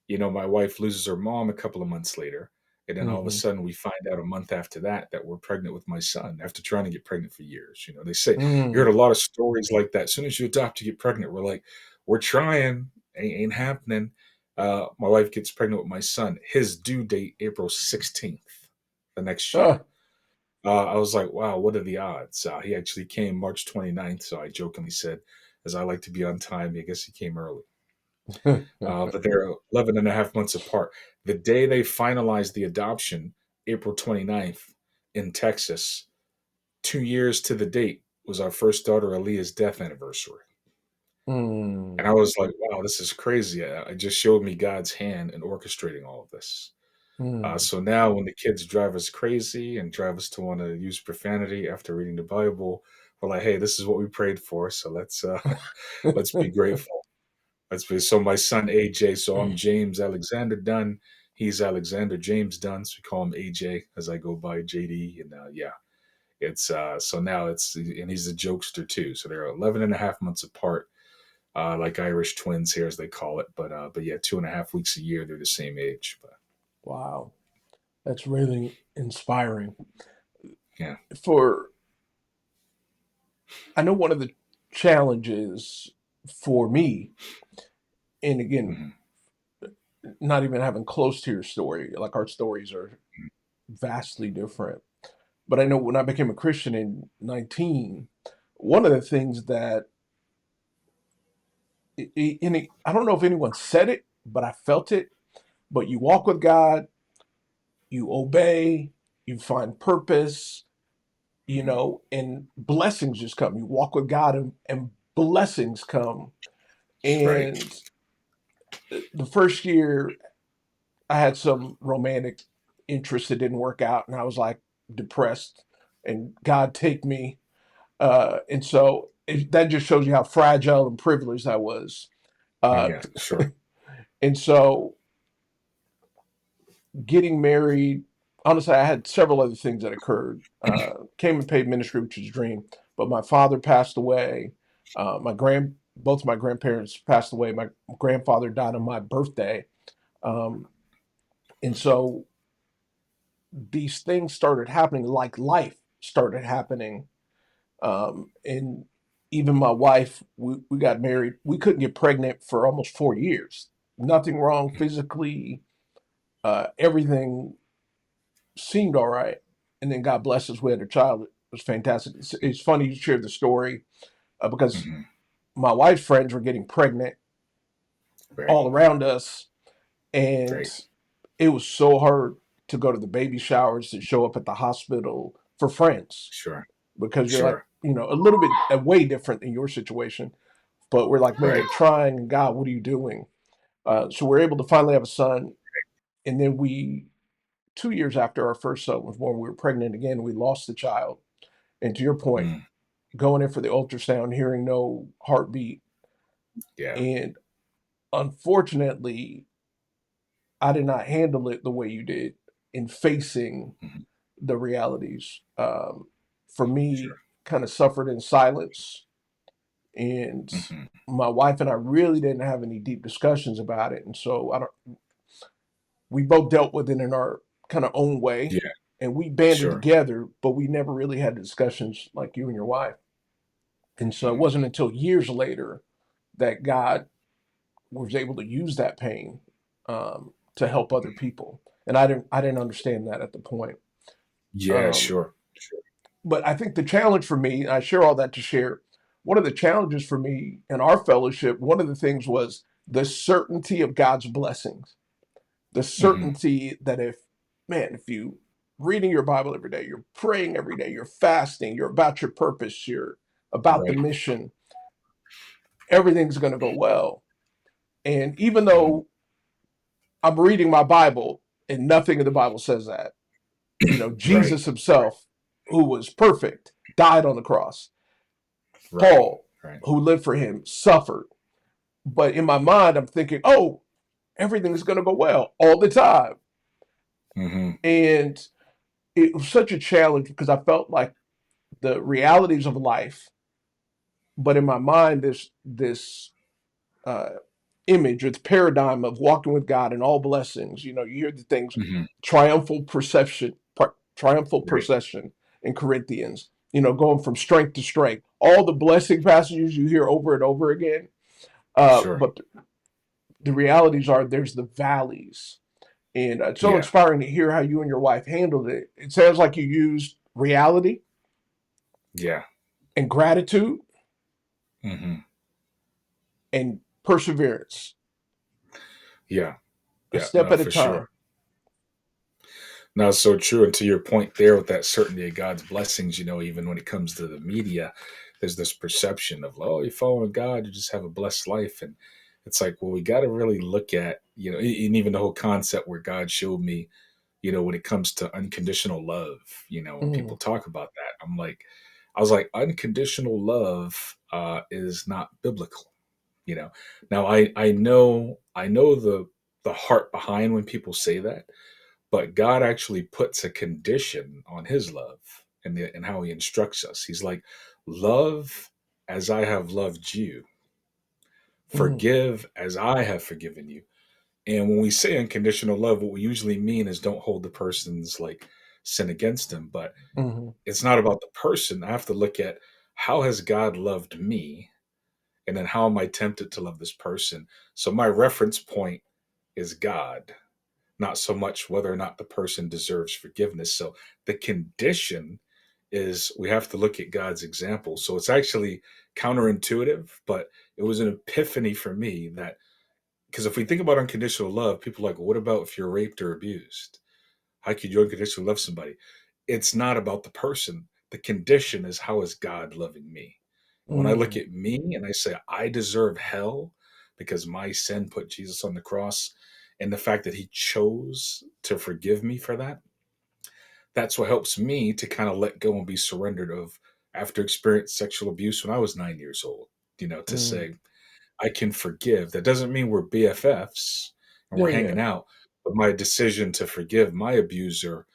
my wife loses her mom a couple of months later. And then all of a Hmm. sudden we find out a month after that we're pregnant with my son after trying to get pregnant for years. They say you heard Mm. a lot of stories like that. As soon as you adopt, you get pregnant. We're like, we're trying, ain't happening. My wife gets pregnant with my son. His due date, April 16th, the next Ah. year. I was like, wow, what are the odds? He actually came March 29th. So I jokingly said, as I like to be on time, I guess he came early. But they're 11 and a half months apart. The day they finalized the adoption, April 29th in Texas, 2 years to the date, was our first daughter Aaliyah's death anniversary. And Mm. I was like, wow, this is crazy. It just showed me God's hand in orchestrating all of this. Mm. So now when the kids drive us crazy and drive us to want to use profanity after reading the Bible, we're like, hey, this is what we prayed for. So let's be grateful. So my son AJ. So I'm James Alexander Dunn. He's Alexander James Dunn. So we call him AJ as I go by JD. And yeah, it's so now it's and he's a jokester too. So they're 11 and a half months apart, like Irish twins here as they call it. But yeah, 2.5 weeks a year they're the same age. But Wow, that's really inspiring. yeah, For I know one of the challenges for me, and again, hmm not even having close to your story, like our stories are vastly different. But I know when I became a Christian in 19, one of the things that I don't know if anyone said it, but I felt it. But you walk with God, you obey, you find purpose, hmm and blessings just come. You walk with God, and blessings come. right, And the first year, I had some romantic interest that didn't work out, and I was like depressed. And God take me, and so that just shows you how fragile and privileged I was. Uh, yeah, sure, and so getting married, honestly, I had several other things that occurred. Came and paid ministry, which was a dream, but my father passed away. Both of my grandparents passed away. My grandfather died on my birthday, um, and so these things started happening. Like life started happening, and even my wife, we got married. We couldn't get pregnant for almost 4 years. Nothing wrong physically. Everything seemed all right. And then God bless us, we had a child. It was fantastic. It's funny you shared the story because hmm my wife's friends were getting pregnant right, all around us. And right, it was so hard to go to the baby showers, to show up at the hospital for friends sure, because you're like, sure, a little bit way different than your situation. But we're like, man, right, we're trying. God, what are you doing? So we're able to finally have a son. And then 2 years after our first son was born, we were pregnant again. We lost the child. And to your point, mm, going in for the ultrasound, hearing no heartbeat. yeah, And unfortunately, I did not handle it the way you did in facing hmm the realities. For me, sure, kind of suffered in silence. And hmm my wife and I really didn't have any deep discussions about it. And so we both dealt with it in our kind of own way. yeah, And we banded sure, together, but we never really had discussions like you and your wife. And so it mm, wasn't until years later that God was able to use that pain to help other mhm. people. And I didn't understand that at the point. Yeah, Um, sure, sure, but I think the challenge for me, and I share all that to share, one of the challenges for me in our fellowship, one of the things was the certainty of God's blessings. The hmm certainty that if you reading your Bible every day, you're praying every day, you're fasting, you're about your purpose, you're about the right, mission, everything's going to go well. And even mhm, though I'm reading my Bible and nothing in the Bible says that, Right. Jesus himself, who was perfect, died on the cross. Right. Paul, Right. who lived for him, suffered. But in my mind, I'm thinking, oh, everything's going to go well all the time. Mm-hmm. And it was such a challenge because I felt like the realities of life, but in my mind, this uh, image or the paradigm of walking with God and all blessings. You hear the things Mm-hmm. triumphal perception, triumphal Right. procession in Corinthians. Going from strength to strength. All the blessing passages you hear over and over again. Sure. But the realities are there's the valleys, and it's so Yeah. inspiring to hear how you and your wife handled it. It sounds like you used reality Yeah. and gratitude Mm-hmm. and perseverance, Yeah. a Yeah. step No, at a for sure. time. No, it's so true. And to your point there with that certainty of God's blessings, even when it comes to the media, there's this perception of, oh, you're following God, you just have a blessed life. And it's like, well, we got to really look at, and even the whole concept where God showed me, when it comes to unconditional love, when people Mm, talk about that, I was like, unconditional love is not biblical, you know. Now I know the heart behind when people say that, but God actually puts a condition on his love and how he instructs us. He's like, love as I have loved you, mm, forgive as I have forgiven you. And when we say unconditional love, what we usually mean is don't hold the person's like sin against them. But mm, it's not about the person. I have to look at how has God loved me? And then how am I tempted to love this person? So my reference point is God, not so much whether or not the person deserves forgiveness. So the condition is we have to look at God's example. So it's actually counterintuitive, but it was an epiphany for me that because if we think about unconditional love, people are like, well, what about if you're raped or abused? How could you unconditionally love somebody? It's not about the person. The condition is how is God loving me? And when I look mm, at me and I say I deserve hell because my sin put Jesus on the cross, and the fact that he chose to forgive me for that, that's what helps me to kind of let go and be surrendered of after experienced sexual abuse when I was 9 years old, to mm. say, I can forgive. That doesn't mean we're BFFs and Yeah, we're yeah. hanging out, but my decision to forgive my abuser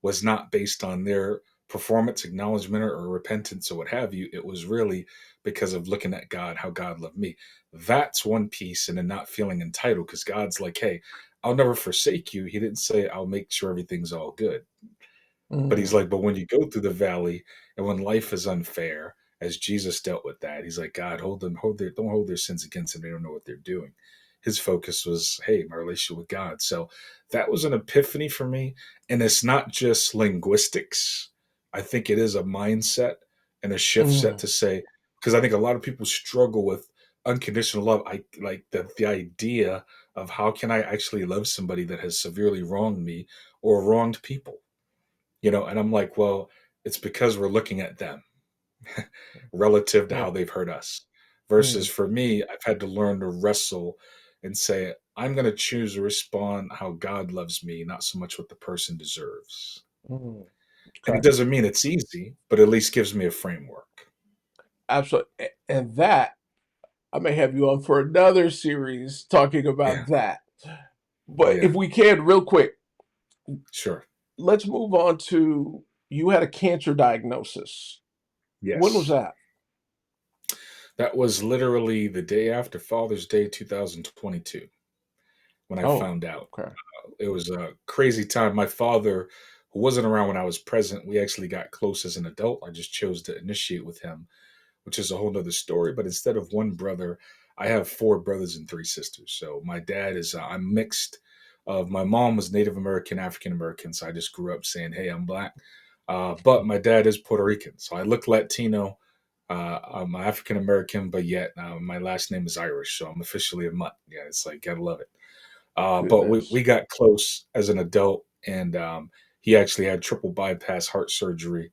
was not based on their performance, acknowledgement, or repentance or what have you. It was really because of looking at God, how God loved me. That's one piece, and then not feeling entitled because God's like, hey, I'll never forsake you. He didn't say, I'll make sure everything's all good. But he's Mm, like, but when you go through the valley and when life is unfair, as Jesus dealt with that, he's like, God, don't hold their sins against them. They don't know what they're doing. His focus was, hey, my relationship with God. So that was an epiphany for me. And it's not just linguistics. I think it is a mindset and a shift set mm, to say, because I think a lot of people struggle with unconditional love. I like the idea of how can I actually love somebody that has severely wronged me or wronged people, and I'm like, well, it's because we're looking at them relative to yeah. how they've hurt us. Versus Mm, for me, I've had to learn to wrestle and say, I'm going to choose to respond how God loves me, not so much what the person deserves. mm. And it Okay. doesn't mean it's easy, but at least gives me a framework. Absolutely. And that, I may have you on for another series talking Yeah. about that. Oh, But yeah. if we can, real quick, Sure. let's move on to you had a cancer diagnosis. When was Yes. that? That was literally the day after Father's Day 2022 when I Oh, found out. okay. It was a crazy time. My father, who wasn't around when I was present, we actually got close as an adult. I just chose to initiate with him, which is a whole nother story. But instead of one brother, I have four brothers and three sisters. So my dad is, I'm mixed of, my mom was Native American, African American. So I just grew up saying, hey, I'm black. But my dad is Puerto Rican. So I look Latino. I'm African American, but yet my last name is Irish. So I'm officially a mutt. Yeah, it's like, gotta love it. But we Goodness. got close as an adult, and he actually had triple bypass heart surgery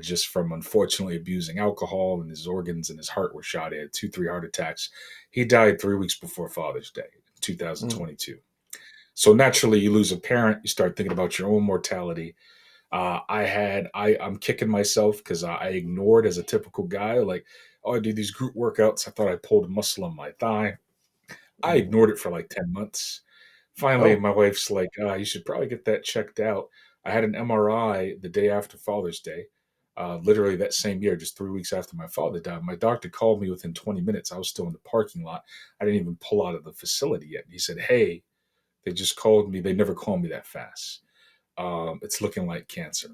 just from unfortunately abusing alcohol, and his organs and his heart were shot. He had 2, 3 heart attacks. He died 3 weeks before Father's Day, Mm, 2022. So naturally, you lose a parent. You start thinking about your own mortality. I'm kicking myself because I ignored as a typical guy. Like, oh, I do these group workouts. I thought I pulled a muscle on my thigh. I Mm. ignored it for like 10 months. Finally, Oh. my wife's like, you should probably get that checked out. I had an MRI the day after Father's Day, literally that same year, just 3 weeks after my father died. My doctor called me within 20 minutes. I was still in the parking lot. I didn't even pull out of the facility yet. He said, hey, they just called me. They never call me that fast. It's looking like cancer.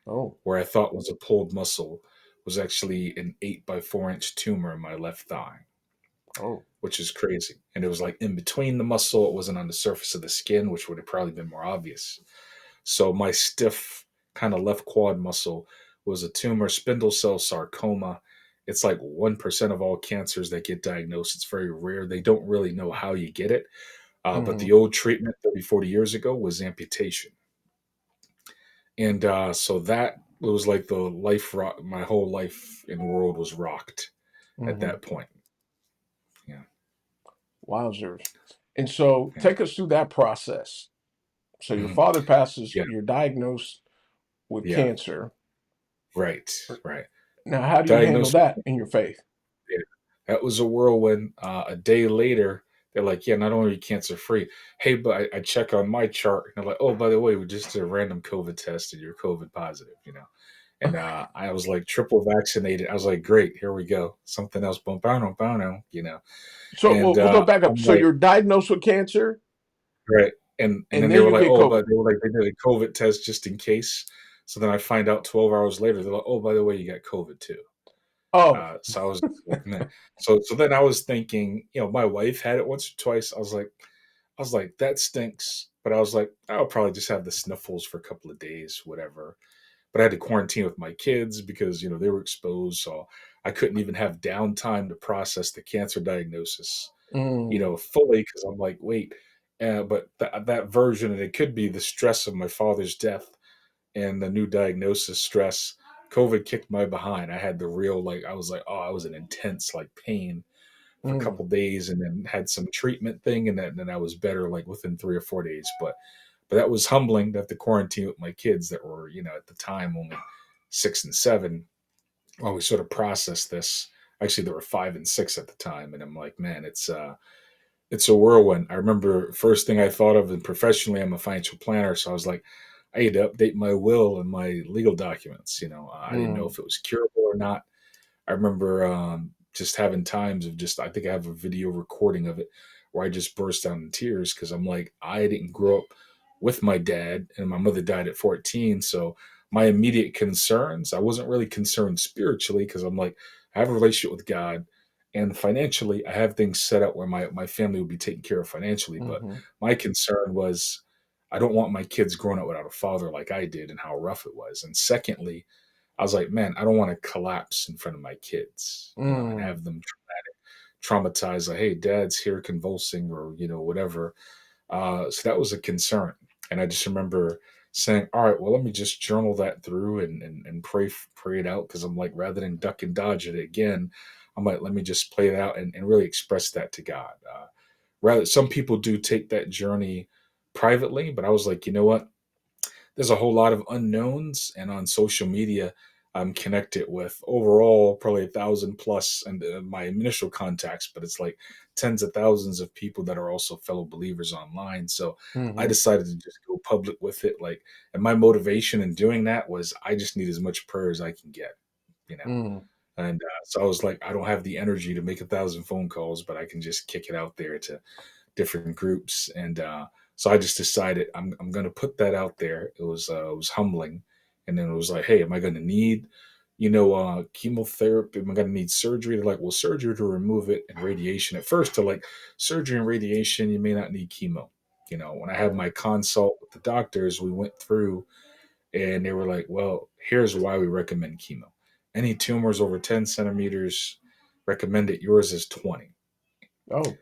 Oh. Where I thought was a pulled muscle was actually an 8 by 4 inch tumor in my left thigh, Oh. which is crazy. And it was like in between the muscle. It wasn't on the surface of the skin, which would have probably been more obvious. So my stiff kind of left quad muscle was a tumor, spindle cell sarcoma. It's like 1% of all cancers that get diagnosed. It's very rare. They don't really know how you get it. But Mm. the old treatment 30, 40 years ago was amputation. And so that was like the life rock. My whole life in the world was rocked at Mm-hmm. that point. Yeah. Wowzers. And so Yeah. take us through that process. So your Mhm. father passes, Yeah. you're diagnosed with Yeah. cancer. Right. Right. Now, how do you handle Diagnosed that with in your faith? yeah. That was a whirlwind. A day later, they're like, "Yeah, not only are you cancer free, hey, but I check on my chart, and they're like, oh, by the way, we just did a random COVID test, and you're COVID positive, you know." And I was like triple vaccinated. I was like, "Great, here we go. Something else, boom, boom, boom, you know." So And we'll go back up. I'm So like, you're diagnosed with cancer, right, and and then they then were you like, get "Oh, but COVID. they were like they did a COVID test just in case." So then I find out 12 hours later, they're like, "Oh, by the way, you got COVID too." Oh. So I was like, man. So then I was thinking, my wife had it once or twice. I was like, that stinks. But I was like, I'll probably just have the sniffles for a couple of days, whatever. But I had to quarantine with my kids because they were exposed, so I couldn't even have downtime to process the cancer diagnosis, Mm. fully because I'm like, wait. But that version, and it could be the stress of my father's death and the new diagnosis stress. COVID kicked my behind. I had the real, like, I was like, oh, I was in intense like pain for a Mm. couple days, and then had some treatment thing, and then I was better like within 3 or 4 days. But that was humbling to have to quarantine with my kids that were at the time only 6 and 7 while we sort of processed this. Actually, there were 5 and 6 at the time, and I'm like, man, it's a whirlwind. I remember first thing I thought of, and professionally, I'm a financial planner, so I was like, I need to update my will and my legal documents. I didn't know Mm. if it was curable or not. I remember just having times of I think I have a video recording of it where I just burst down in tears because I'm like, I didn't grow up with my dad, and my mother died at 14. So my immediate concerns, I wasn't really concerned spiritually because I'm like, I have a relationship with God. And financially, I have things set up where my family will be taken care of financially. But Mm-hmm. my concern was, I don't want my kids growing up without a father like I did and how rough it was. And secondly, I was like, man, I don't want to collapse in front of my kids, and Mm. have them traumatized, like, hey, dad's here convulsing or, whatever. So that was a concern. And I just remember saying, all right, well, let me just journal that through and pray it out. Cause I'm like, rather than duck and dodge it again, I'm like, let me just play it out and really express that to God. Rather, some people do take that journey privately, but I was like, you know what? There's a whole lot of unknowns, and on social media I'm connected with overall probably 1,000 plus, and my initial contacts, but it's like tens of thousands of people that are also fellow believers online. So I Mm-hmm. decided to just go public with it, like, and my motivation in doing that was I just need as much prayer as I can get, you know Mm. and so I was like, I don't have the energy to make 1,000 phone calls, but I can just kick it out there to different groups. And so I just decided I'm going to put that out there. It was humbling. And then it was like, hey, am I going to need, chemotherapy? Am I going to need surgery? They're like, well, surgery to remove it, and radiation. At first, they're like, surgery and radiation, you may not need chemo. When I had Right. my consult with the doctors, we went through, and they were like, well, here's why we recommend chemo. Any tumors over 10 centimeters, recommend it. Yours is 20. Oh.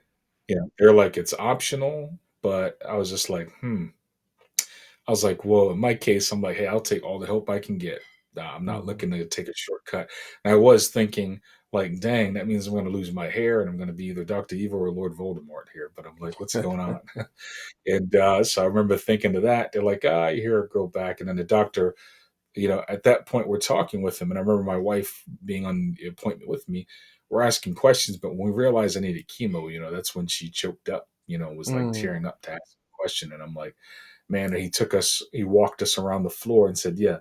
They're like, it's optional, but I was just like, I was like, well, in my case, I'm like, hey, I'll take all the help I can get. I'm not Mm-hmm. looking to take a shortcut. And I was thinking, like, dang, that means I'm going to lose my hair and I'm going to be either Dr. Evil or Lord Voldemort here. But I'm like, what's going on? And so I remember thinking of that. They're like, your hair will grow back. And then the doctor, at that point, we're talking with him. And I remember my wife being on the appointment with me. We're asking questions. But when we realized I needed chemo, that's when she choked up, was like Mm, tearing up to ask a question. And I'm like, man, he walked us around the floor and said, yeah,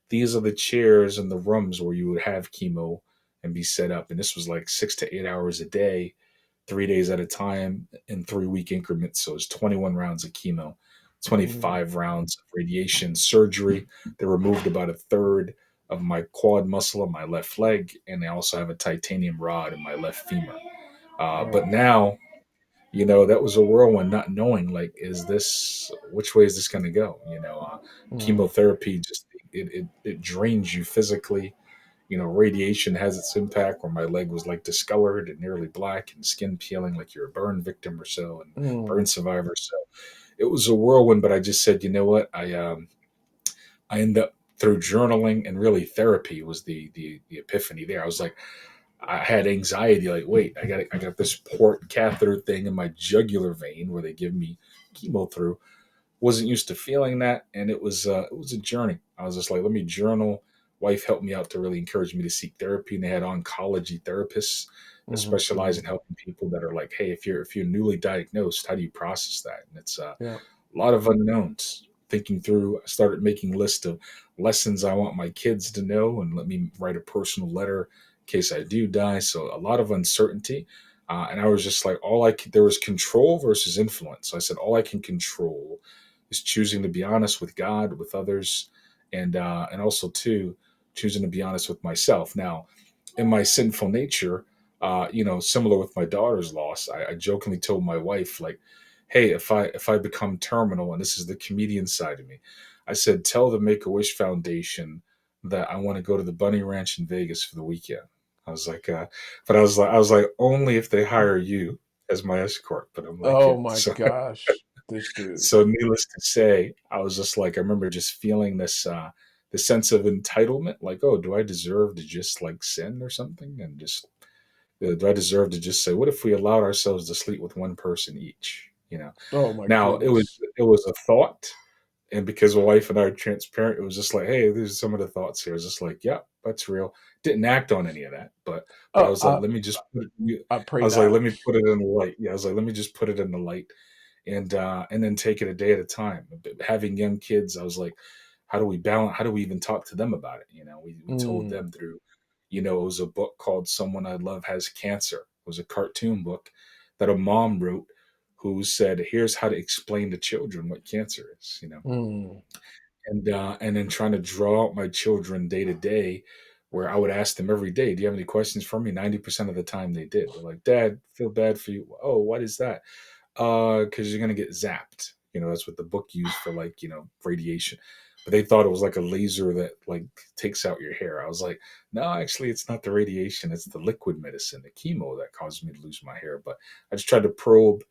these are the chairs and the rooms where you would have chemo and be set up. And this was like 6 to 8 hours a day, 3 days at a time in 3 week increments. So it's 21 rounds of chemo, mm, 25 rounds of radiation surgery. They removed about a third of my quad muscle on my left leg. And they also have a titanium rod in my left femur. But wow. now, that was a whirlwind, not knowing, like, which way is this going to go? Mm, Chemotherapy just, it drains you physically. Radiation has its impact, where my leg was like discolored and nearly black and skin peeling like you're a burn victim or so, and mm, burn survivor. So it was a whirlwind, but I just said, you know what? I ended up, through journaling and really therapy was the epiphany there. I was like, I had anxiety, like, wait, I got this port catheter thing in my jugular vein where they give me chemo through. Wasn't used to feeling that, and it was a journey. I was just like, let me journal. Wife helped me out to really encourage me to seek therapy, and they had oncology therapists that mhm, specialize in mhm. helping people that are like, hey, if you're newly diagnosed, how do you process that? And it's Yeah. a lot of unknowns. Thinking through, I started making a list of lessons I want my kids to know, and let me write a personal letter in case I do die. So a lot of uncertainty, and I was just like, there was control versus influence. So I said, all I can control is choosing to be honest with God, with others, and also too choosing to be honest with myself. Now, in my sinful nature, similar with my daughter's loss, I jokingly told my wife, like, hey, if I become terminal, and this is the comedian side of me, I said, tell the Make a Wish Foundation that I want to go to the Bunny Ranch in Vegas for the weekend. I was like, but I was like, only if they hire you as my escort. But I'm like, yeah. Oh my So, gosh. This dude. so needless to say, I was just like, I remember just feeling this sense of entitlement, like, oh, do I deserve to just like sin or something, and just do I deserve to just say, what if we allowed ourselves to sleep with one person each? Oh my Now goodness. it was a thought, and because my wife and I are transparent, it was just like, hey, these are some of the thoughts here. It's just like, yeah, that's real. Didn't act on any of that, but I Oh, was like, let me just I I pray was like, not. let me put it in the light. Yeah, I was like, let me just put it in the light, and then take it a day at a time. Having young kids, I was like, how do we balance? How do we even talk to them about it? We told Mm, them through, it was a book called "Someone I Love Has Cancer." It was a cartoon book that a mom wrote, who said, "Here's how to explain to children what cancer is." mm, And then trying to draw out my children day to day, where I would ask them every day, "Do you have any questions for me?" 90% of the time they did. They're like, "Dad, feel bad for you." Oh, what is that? Because you're gonna get zapped. That's what the book used for, like, radiation. But they thought it was like a laser that like takes out your hair. I was like, no, actually, it's not the radiation. It's the liquid medicine, the chemo, that caused me to lose my hair. But I just tried to probe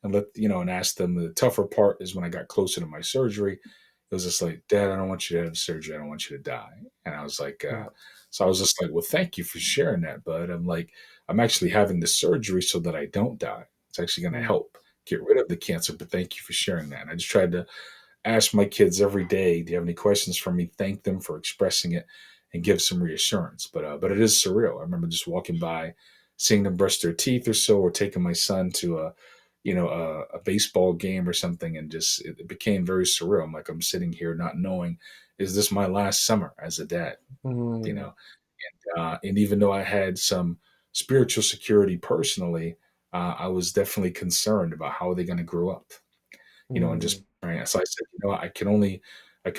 and and ask them. The tougher part is when I got closer to my surgery. It was just like, Dad, I don't want you to have surgery. I don't want you to die. And I was like, yeah. so I was just like, well, thank you for sharing that, bud. I'm like, I'm actually having the surgery so that I don't die. It's actually going to Mm, help get rid of the cancer, but thank you for sharing that. And I just tried to ask my kids every day, do you have any questions for me? Thank them for expressing it and give some reassurance. But it is surreal. I remember just walking by, seeing them brush their teeth or so, or taking my son to a baseball game or something, and just it became very surreal. I'm like, I'm sitting here not knowing, is this my last summer as a dad? You mm, know, and even though I had some spiritual security personally, I was definitely concerned about how are they going to grow up, and just mm, praying. So I said, I can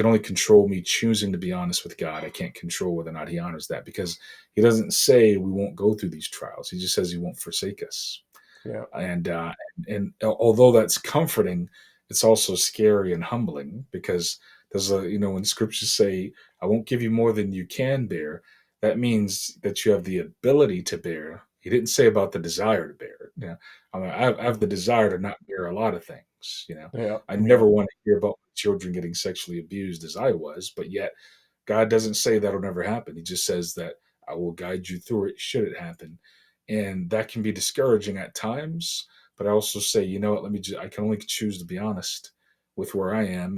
only control me choosing to be honest with God. I can't control whether or not He honors that, because He doesn't say we won't go through these trials. He just says He won't forsake us. yeah. And although that's comforting, it's also scary and humbling, because when scriptures say, "I won't give you more than you can bear," that means that you have the ability to bear. He didn't say about the desire to bear. I mean, I have the desire to not bear a lot of things. Yeah. I Yeah. never want to hear about children getting sexually abused as I was, but yet God doesn't say that'll never happen. He just says that I will guide you through it should it happen. And that can be discouraging at times. But I also say, you know what, I can only choose to be honest with where I am,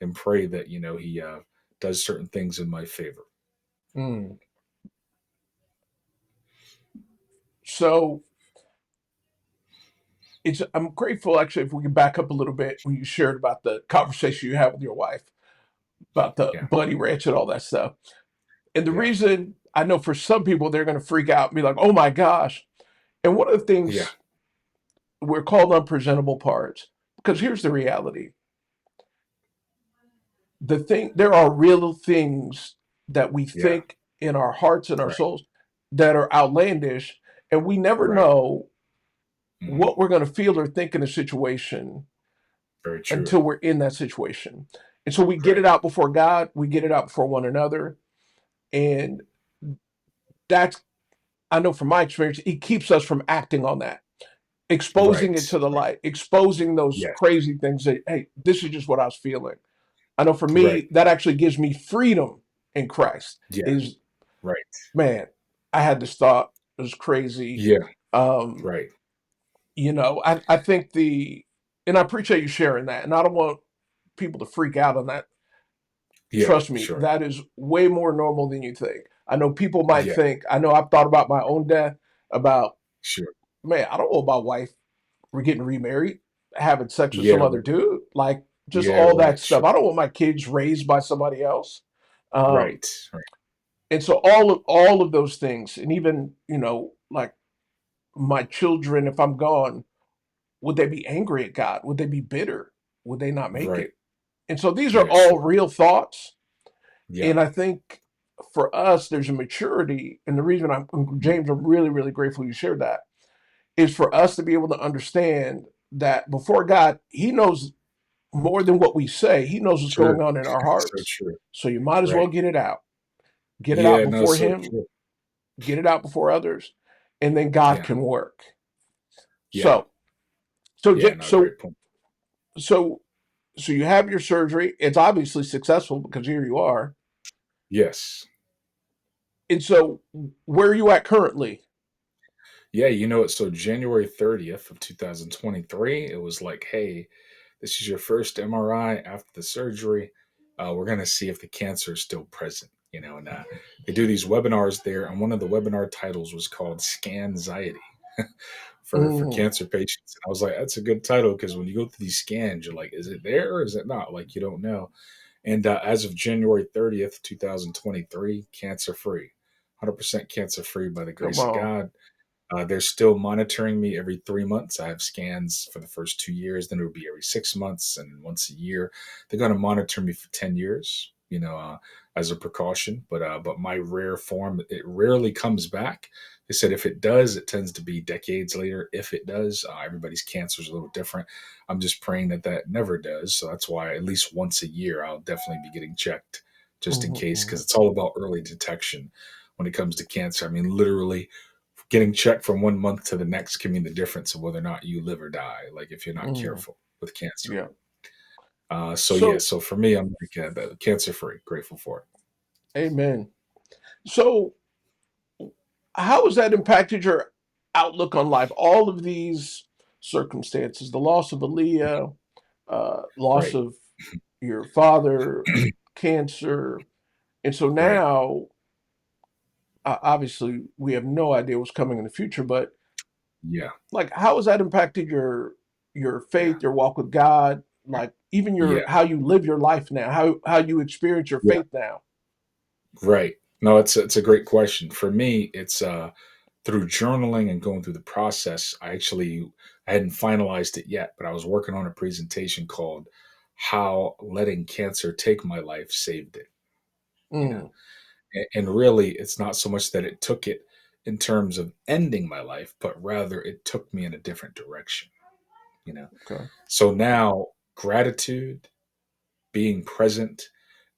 and pray that, he does certain things in my favor. Mm. So I'm grateful actually if we can back up a little bit when you shared about the conversation you had with your wife about the Yeah. bunny ranch and all that stuff. And the Yeah. reason I know for some people they're going to freak out and be like, "Oh my gosh!" And one of the Yeah. things we're called unpresentable parts because here's the reality: there are real things that we Yeah. think in our hearts and our Right. souls that are outlandish, and we never Right. know Hmm. what we're going to feel or think in a situation Very true. until we're in that situation. And so we get Right. it out before God, we get it out before one another. And that's, I know from my experience, it keeps us from acting on that, exposing it Right. to the Right. light, exposing those Yes. crazy things that, hey, this is just what I was feeling. I know for Right. me, that actually gives me freedom in Christ. Yeah. Is, Right. man, I had this thought, it was crazy. Yeah. Um, Right. I think and I appreciate you sharing that. And I don't want people to freak out on that. Yeah. Trust me, Sure. that is way more normal than you think. I know people might Yeah. think, I know I've thought about my own death, about, Sure. man, I don't want my wife getting remarried, having sex with Yeah. some other Right. dude, like just Yeah. all that Right. stuff. Sure. I don't want my kids raised by somebody else. Um, Right. Right. and so all of those things, and even, like my children, if I'm gone, would they be angry at God? Would they be bitter? Would they not make Right. it? And so these are Yeah. all Sure. real thoughts. Yeah. And I think for us, there's a maturity. And the reason James, I'm really, really grateful you shared that, is for us to be able to understand that before God, He knows more than what we say. He knows what's True. going on in our So hearts. true. So you might as well Right. get it out. Get it out Yeah. No. before So Him, true. get it out before others, and then God Yeah. can work. Yeah. So, so, Yeah. No. so, Great point. so, so you have your surgery. It's obviously successful because here you are. Yes. And so, where are you at currently? Yeah. You know what? So January 30th of 2023, it was like, hey, this is your first MRI after the surgery. We're going to see if the cancer is still present. And they do these webinars there, and one of the webinar titles was called "Scanxiety" for Mm, cancer patients. And I was like, that's a good title because when you go through these scans, you're like, is it there or is it not? Like you don't know. And as of January 30th, 2023, cancer free, 100% cancer free by the come grace of on. God. They're still monitoring me every 3 months. I have scans for the first 2 years, then it would be every 6 months and once a year. They're going to monitor me for 10 years, as a precaution. But my rare form, it rarely comes back. They said if it does, it tends to be decades later. If it does, everybody's cancer is a little different. I'm just praying that that never does. So that's why at least once a year, I'll definitely be getting checked just in Mhm, case, because mhm, it's all about early detection when it comes to cancer. I mean, literally getting checked from 1 month to the next can mean the difference of whether or not you live or die. Like if you're not mhm. careful with cancer. Yeah. So yeah, So, so for me, I'm like cancer free, grateful for it. amen. So, how has that impacted your outlook on life? All of these circumstances, the loss of Aaliyah, loss Right. of your father, cancer. And so Right. now, obviously, we have no idea what's coming in the future, but Yeah. like, how has that impacted your Yeah. faith, your walk with God, like even your Yeah. how you live your life now, how you experience your Yeah. faith now? Right. No, it's a great question. For me, it's through journaling and going through the process. I hadn't finalized it yet, but I was working on a presentation called "How Letting Cancer Take My Life Saved It." You know, Mm, and really, it's not so much that it took it in terms of ending my life, but rather it took me in a different direction. You know, okay. so now gratitude, being present,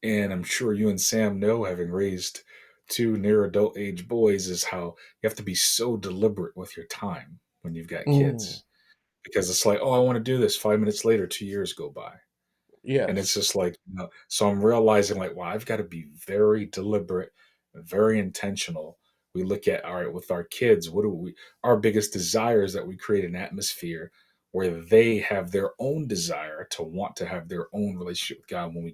and I'm sure you and Sam know, having raised two near adult age boys, is how you have to be so deliberate with your time when you've got Mm, kids, because it's like, oh, I want to do this. 5 minutes later, 2 years go by. And it's yes. just like, so I'm realizing like, wow, I've got to be very deliberate, very intentional, We look at, all right, with our kids, what do we, our biggest desire is that we create an atmosphere where they have their own desire to want to have their own relationship with God when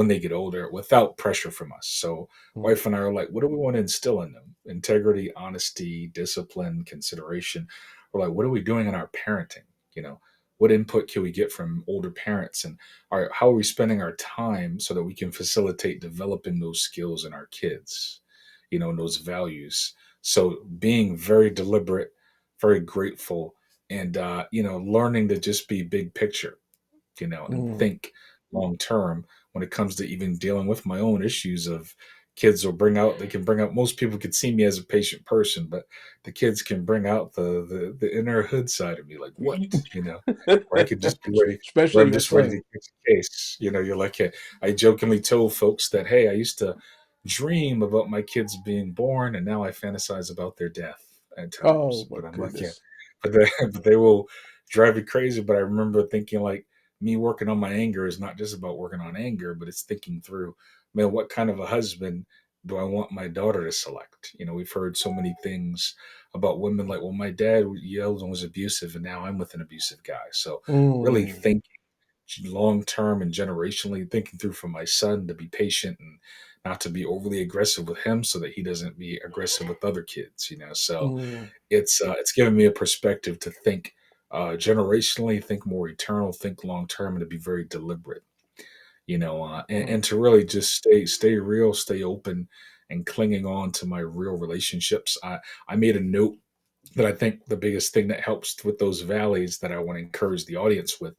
they get older, without pressure from us. So, Mm. wife and I are like, what do we want to instill in them? Integrity, honesty, discipline, consideration. We're like, what are we doing in our parenting? You know, what input can we get from older parents? And how are we spending our time so that we can facilitate developing those skills in our kids, and those values? So, being very deliberate, very grateful, and, learning to just be big picture, and Mm. think long term when it comes to even dealing with my own issues of kids will bring out they can bring out most people could see me as a patient person, but the kids can bring out the inner hood side of me, like what, where I could just be ready, where Especially I'm your just ready to son. catch a case. You're like, hey, I jokingly told folks that, hey, I used to dream about my kids being born, and now I fantasize about their death at Oh times. my But I'm like, yeah, goodness. but they will drive me crazy. But I remember thinking, like, me working on my anger is not just about working on anger, but it's thinking through, man, what kind of a husband do I want my daughter to select? We've heard so many things about women, like, well, my dad yelled and was abusive, and now I'm with an abusive guy. So really Mm. thinking long term and generationally, thinking through for my son to be patient and not to be overly aggressive with him so that he doesn't be aggressive with other kids. So Mm. it's given me a perspective to think generationally, think more eternal, think long term, and to be very deliberate. Mm. And to really just stay real, stay open, and clinging on to my real relationships. I made a note that I think the biggest thing that helps with those valleys that I want to encourage the audience with,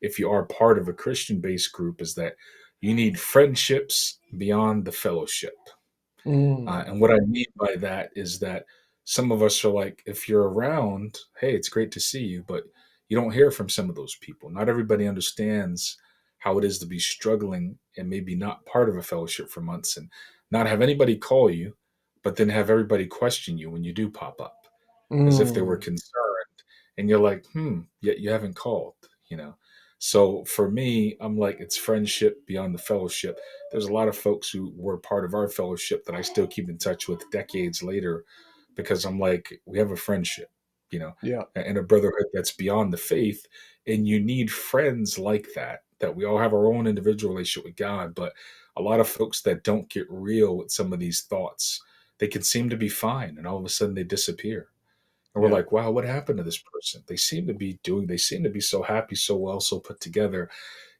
if you are part of a Christian based group, is that you need friendships beyond the fellowship. Mm. And what I mean by that is that some of us are like, if you're around, hey, it's great to see you, but you don't hear from some of those people. Not everybody understands how it is to be struggling and maybe not part of a fellowship for months and not have anybody call you, but then have everybody question you when you do pop up as if they were Mm. concerned. And you're like, yet you haven't called. So for me, I'm like, it's friendship beyond the fellowship. There's a lot of folks who were part of our fellowship that I still keep in touch with decades later because I'm like, we have a friendship, you know, Yeah. and a brotherhood that's beyond the faith. And you need friends like that we all have our own individual relationship with God. But a lot of folks that don't get real with some of these thoughts, they can seem to be fine and all of a sudden they disappear. And we're Yeah. like, wow, what happened to this person? They seem to be so happy, so well, so put together.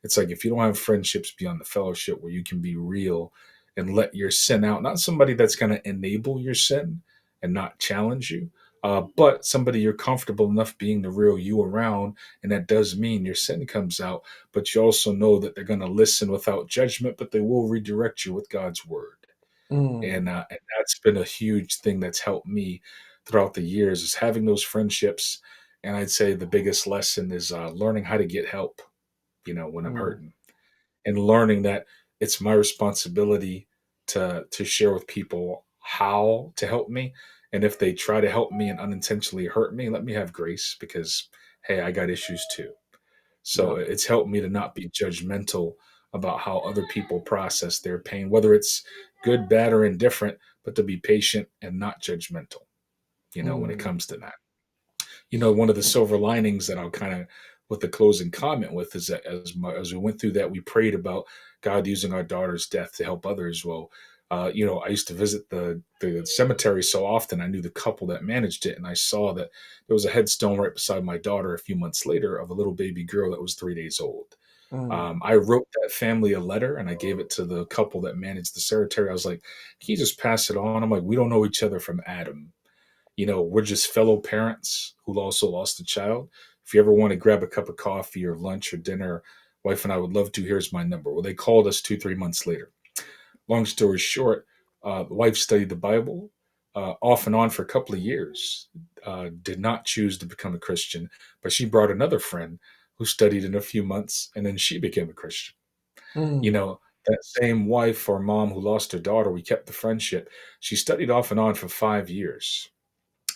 It's like, if you don't have friendships beyond the fellowship where you can be real and let your sin out, not somebody that's going to enable your sin and not challenge you, but somebody you're comfortable enough being the real you around. And that does mean your sin comes out, but you also know that they're going to listen without judgment, but they will redirect you with God's word. Mm. And that's been a huge thing that's helped me throughout the years, is having those friendships. And I'd say the biggest lesson is learning how to get help, when I'm Mm. hurting, and learning that it's my responsibility to share with people how to help me. And if they try to help me and unintentionally hurt me, let me have grace, because hey, I got issues too. So Yeah. it's helped me to not be judgmental about how other people process their pain, whether it's good, bad, or indifferent, but to be patient and not judgmental, when it Mm. comes to that. One of the silver linings that I'll kind of, with the closing comment with, is that as we went through that, we prayed about God using our daughter's death to help others. Well, I used to visit the cemetery so often. I knew the couple that managed it, and I saw that there was a headstone right beside my daughter a few months later of a little baby girl that was 3 days old. Mm. I wrote that family a letter and I gave it to the couple that managed the cemetery. I was like, can you just pass it on? I'm like, we don't know each other from Adam. We're just fellow parents who also lost a child. If you ever want to grab a cup of coffee or lunch or dinner, wife and I would love to. Here's my number. Well, they called us 2, 3 months later. Long story short, the wife studied the Bible off and on for a couple of years, did not choose to become a Christian, but she brought another friend who studied in a few months, and then she became a Christian. Mm. That same wife or mom who lost her daughter, we kept the friendship. She studied off and on for 5 years.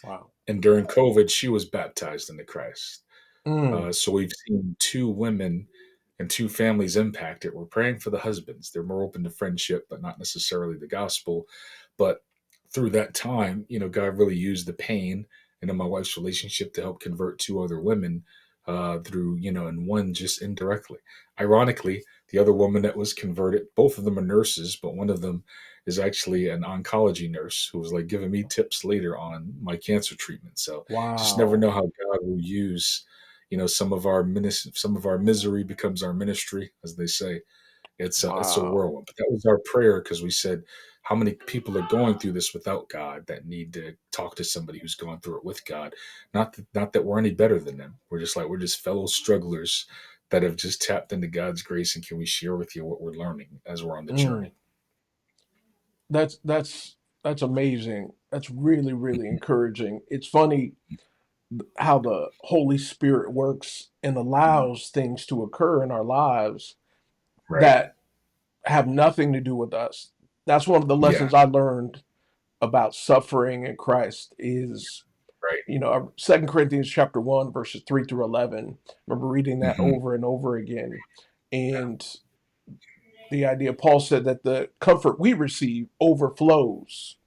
Wow. And during COVID, she was baptized into Christ. Mm. So we've seen two women and two families impacted. We're praying for the husbands. They're more open to friendship, but not necessarily the gospel. But through that time, God really used the pain and in my wife's relationship to help convert two other women through, and one just indirectly. Ironically, the other woman that was converted, both of them are nurses, but one of them is actually an oncology nurse who was like giving me tips later on my cancer treatment. So just never Wow. know how God will use, some of our misery becomes our ministry, as they say. It's a Wow. whirlwind. But that was our prayer because we said, how many people are going through this without God that need to talk to somebody who's going through it with God? Not that we're any better than them. We're just fellow strugglers that have just tapped into God's grace, and can we share with you what we're learning as we're on the Mm. journey? That's that's that's amazing. That's really, really encouraging. It's funny how the Holy Spirit works and allows things to occur in our lives Right. that have nothing to do with us. That's one of the Yeah. lessons I learned about suffering in Christ is, Right. 2 Corinthians chapter 1 verses 3 through 11. I remember reading that Hmm. over and over again. And the idea, Paul said that the comfort we receive overflows.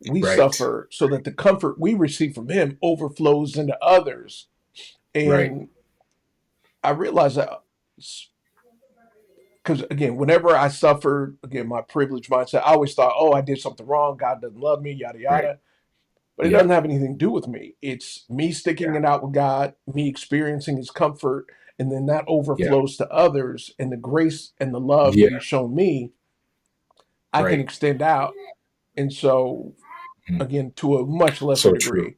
We Right. suffer so that the comfort we receive from him overflows into others. Right. And I realized that because, again, whenever I suffered, again, my privileged mindset, I always thought, oh, I did something wrong. God doesn't love me, yada, Right. yada. But it Yeah. doesn't have anything to do with me. It's me sticking Yeah. it out with God, me experiencing his comfort, and then that Yeah. overflows to others. And the grace and the love that Yeah. he's shown me, I can Right. extend out. And so, Mhm. again, to a much lesser So true. degree,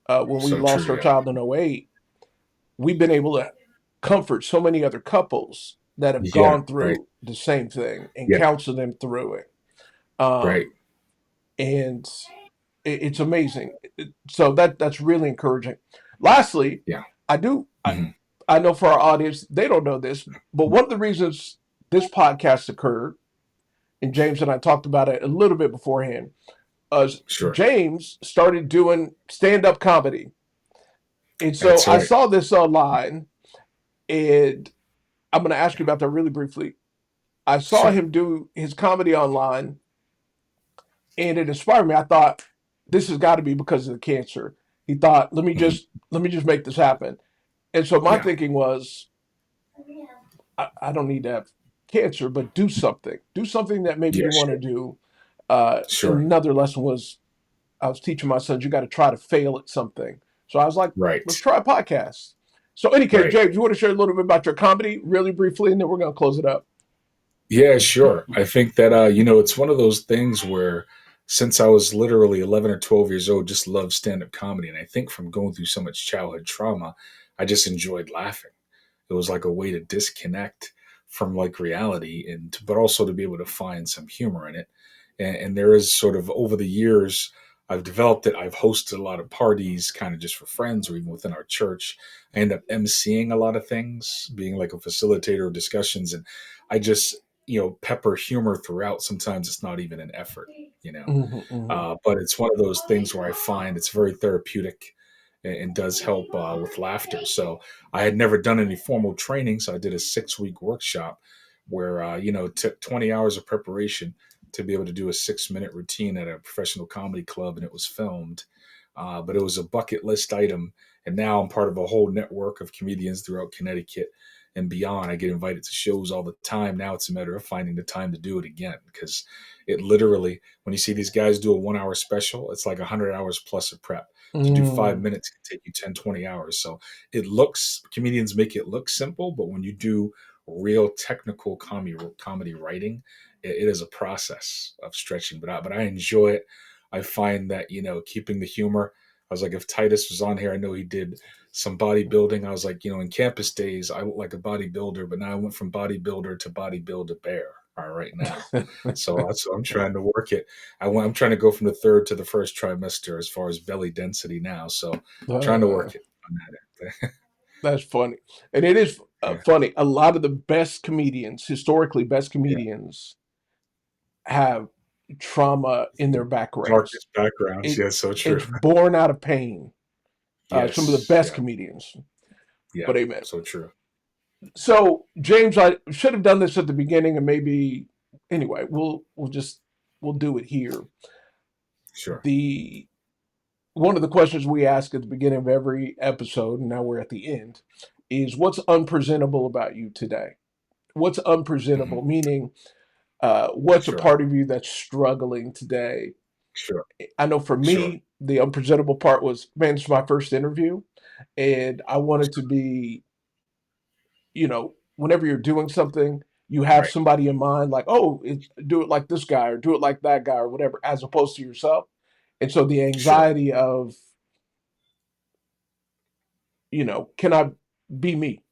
when we So lost true. our Yeah. child in '08, we've been able to comfort so many other couples that have Yeah. gone Right. through the same thing and Yeah. counsel them through it. Right. Um, and it's amazing. So that's really encouraging. Lastly, Yeah. I do I, Hmm. I know for our audience they don't know this, but one of the reasons this podcast occurred, and James and I talked about it a little bit beforehand, was Sure. James started doing stand up comedy, and so That's I right. saw this online, and I'm going to ask you about that really briefly. I saw Sure. him do his comedy online, and it inspired me. I thought this has got to be because of the cancer. He thought, Hmm. let me just make this happen. And so my Yeah. thinking was, I don't need to have cancer, but do something that maybe Yeah. you want to Sure. do. Sure. Another lesson was I was teaching my sons you got to try to fail at something. So I was like, Right. let's try a podcast. So, any case, Right. James, you want to share a little bit about your comedy, really briefly, and then we're going to close it up. Yeah. Sure. I think that it's one of those things where since I was literally 11 or 12 years old, just loved stand up comedy, and I think from going through so much childhood trauma, I just enjoyed laughing. It was like a way to disconnect from like reality but also to be able to find some humor in it. And there is sort of over the years I've developed it. I've hosted a lot of parties kind of just for friends or even within our church. I end up emceeing a lot of things, being like a facilitator of discussions, and I just pepper humor throughout. Sometimes it's not even an effort, you know. Mm-hmm, mm-hmm. But it's one of those things where I find it's very therapeutic and does help with laughter. So I had never done any formal training, so I did a 6 week workshop where it took 20 hours of preparation to be able to do a 6 minute routine at a professional comedy club, and it was filmed. But it was a bucket list item, and now I'm part of a whole network of comedians throughout Connecticut and beyond. I get invited to shows all the time. Now it's a matter of finding the time to do it again because it literally, when you see these guys do a 1 hour special, it's like 100 hours plus of prep. To do five Mm, minutes can take you 10, 20 hours. So comedians make it look simple, but when you do real technical comedy writing, it is a process of stretching. But I enjoy it. I find that, keeping the humor, I was like, if Titus was on here, I know he did some bodybuilding. I was like, in campus days, I look like a bodybuilder, but now I went from bodybuilder to bodybuilder bear. All right now. So I'm trying to work it. I'm trying to go from the third to the first trimester as far as belly density now. So trying to uh, work it on that. that's funny, and it is Yeah. funny. A lot of the best comedians, historically best Yeah. comedians, have trauma in their backgrounds. Darkest backgrounds. It Yeah, so true. it's born out of pain. Some of the Yes. best Yeah. comedians, Yeah. but amen. So true. So James, I should have done this at the beginning, and maybe anyway, we'll do it here. Sure. The One of the questions we ask at the beginning of every episode, and now we're at the end, is what's unpresentable about you today? What's Hmm. unpresentable? Meaning, what's a Sure. part of you that's struggling today? Sure. I know for Sure. me, the unpresentable part was, man, this is my first interview, and I wanted to be, whenever you're doing something, you have Right. somebody in mind, like, oh, do it like this guy or do it like that guy or whatever, as opposed to yourself. And so the Sure. anxiety of, can I be me?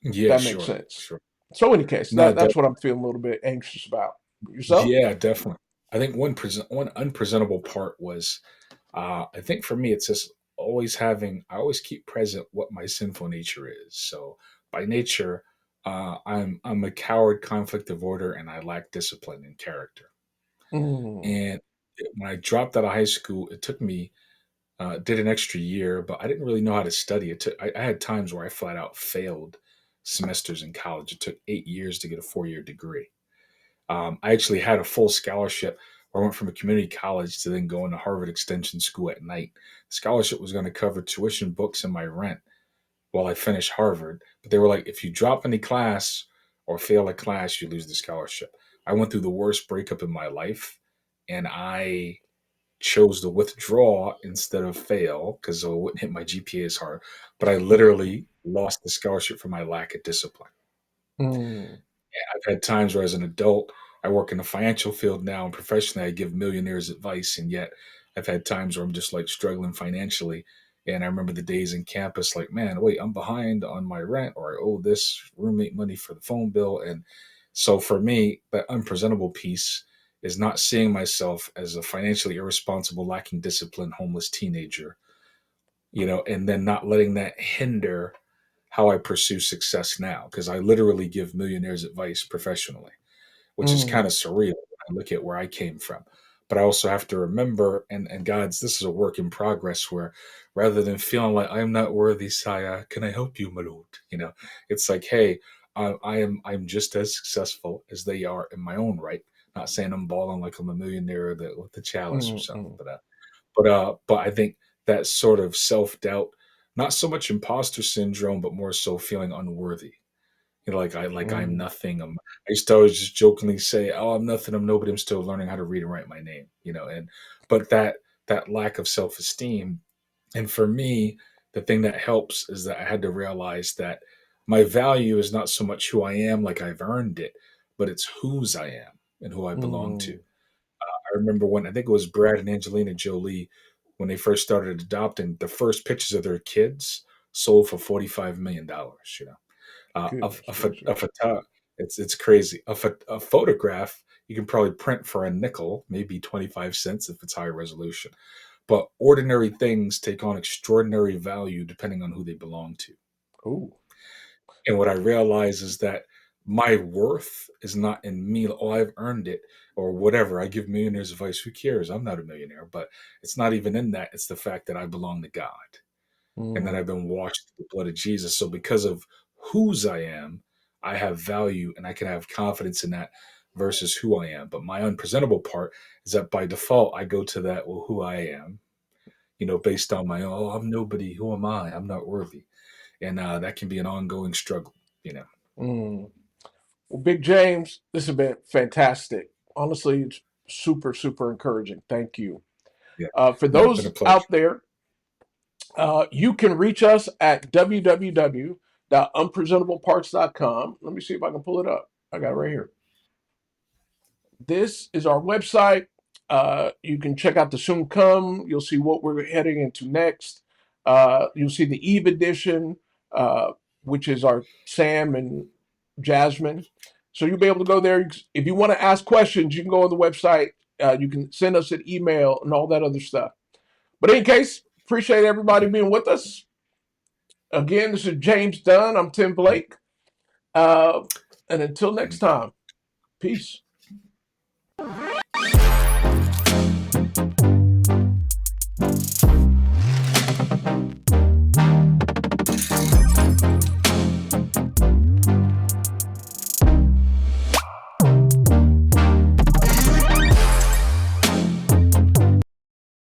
Yeah. That makes Sure. sense. Sure. So, any case, No, that's what I'm feeling a little bit anxious about. Yourself? yeah, definitely. I think one unpresentable part was, I think for me, it's just always having. I always keep present what my sinful nature is. So by nature, I'm a coward, conflict avoider, and I lack discipline and character. Mm, And when I dropped out of high school, it took me did an extra year, but I didn't really know how to study. I had times where I flat out failed semesters in college. It took 8 years to get a 4 year degree. I actually had a full scholarship where I went from a community college to then go into Harvard Extension School at night. The scholarship was going to cover tuition, books, and my rent while I finished Harvard. But they were like, if you drop any class or fail a class, you lose the scholarship. I went through the worst breakup in my life, and I chose to withdraw instead of fail because I wouldn't hit my GPA as hard. But I literally lost the scholarship for my lack of discipline. mm, I've had times where, as an adult, I work in the financial field now, and professionally, I give millionaires advice, and yet I've had times where I'm just like struggling financially. And I remember the days in campus, like, man, wait, I'm behind on my rent, or I owe this roommate money for the phone bill. And so for me, that unpresentable piece is not seeing myself as a financially irresponsible, lacking discipline, homeless teenager, and then not letting that hinder how I pursue success now. Because I literally give millionaires advice professionally, which is kind mm, of surreal when I look at where I came from. But I also have to remember, and God's, this is a work in progress where rather than feeling like I'm not worthy, Saya, can I help you, my lord? It's like, hey, I'm just as successful as they are in my own right. Not saying I'm balling like I'm a millionaire with the chalice or mm, something, mm, but I think that sort of self doubt, not so much imposter syndrome, but more so feeling unworthy. I'm mm, nothing. I used to always just jokingly say, "Oh, I'm nothing. I'm nobody. I'm still learning how to read and write my name." And but that lack of self esteem, and for me, the thing that helps is that I had to realize that my value is not so much who I am, like I've earned it, but it's whose I am and who I belong to. mm. I remember when I think it was Brad and Angelina Jolie when they first started adopting the first pictures of their kids sold for $45 million. Goodness gracious. A photo, it's crazy. A photograph you can probably print for a nickel, maybe 25 cents if it's high resolution. But ordinary things take on extraordinary value depending on who they belong to. Ooh. And what I realize is that my worth is not in me. Oh, I've earned it or whatever. I give millionaires advice. Who cares? I'm not a millionaire, but it's not even in that. It's the fact that I belong to God and that I've Mm, been washed with the blood of Jesus. So because of whose I am, I have value and I can have confidence in that versus who I am. But my unpresentable part is that by default, I go to that, well, who I am, based on my, oh, I'm nobody. Who am I? I'm not worthy. And that can be an ongoing struggle. mm. Well, Big James, this has been fantastic. Honestly, it's super, super encouraging. Thank you. Yeah. For No, been a those pleasure. out there, you can reach us at www.unpresentableparts.com. Let me see if I can pull it up. I got it right here. This is our website. You can check out the soon come. You'll see what we're heading into next. You'll see the Eve edition, uh, which is our Sam and Jasmine. So you'll be able to go there. If you want to ask questions, you can go on the website. You can send us an email and all that other stuff. But in any case, appreciate everybody being with us. Again, this is James Dunn. I'm Tim Blake. Uh, and until next time, peace.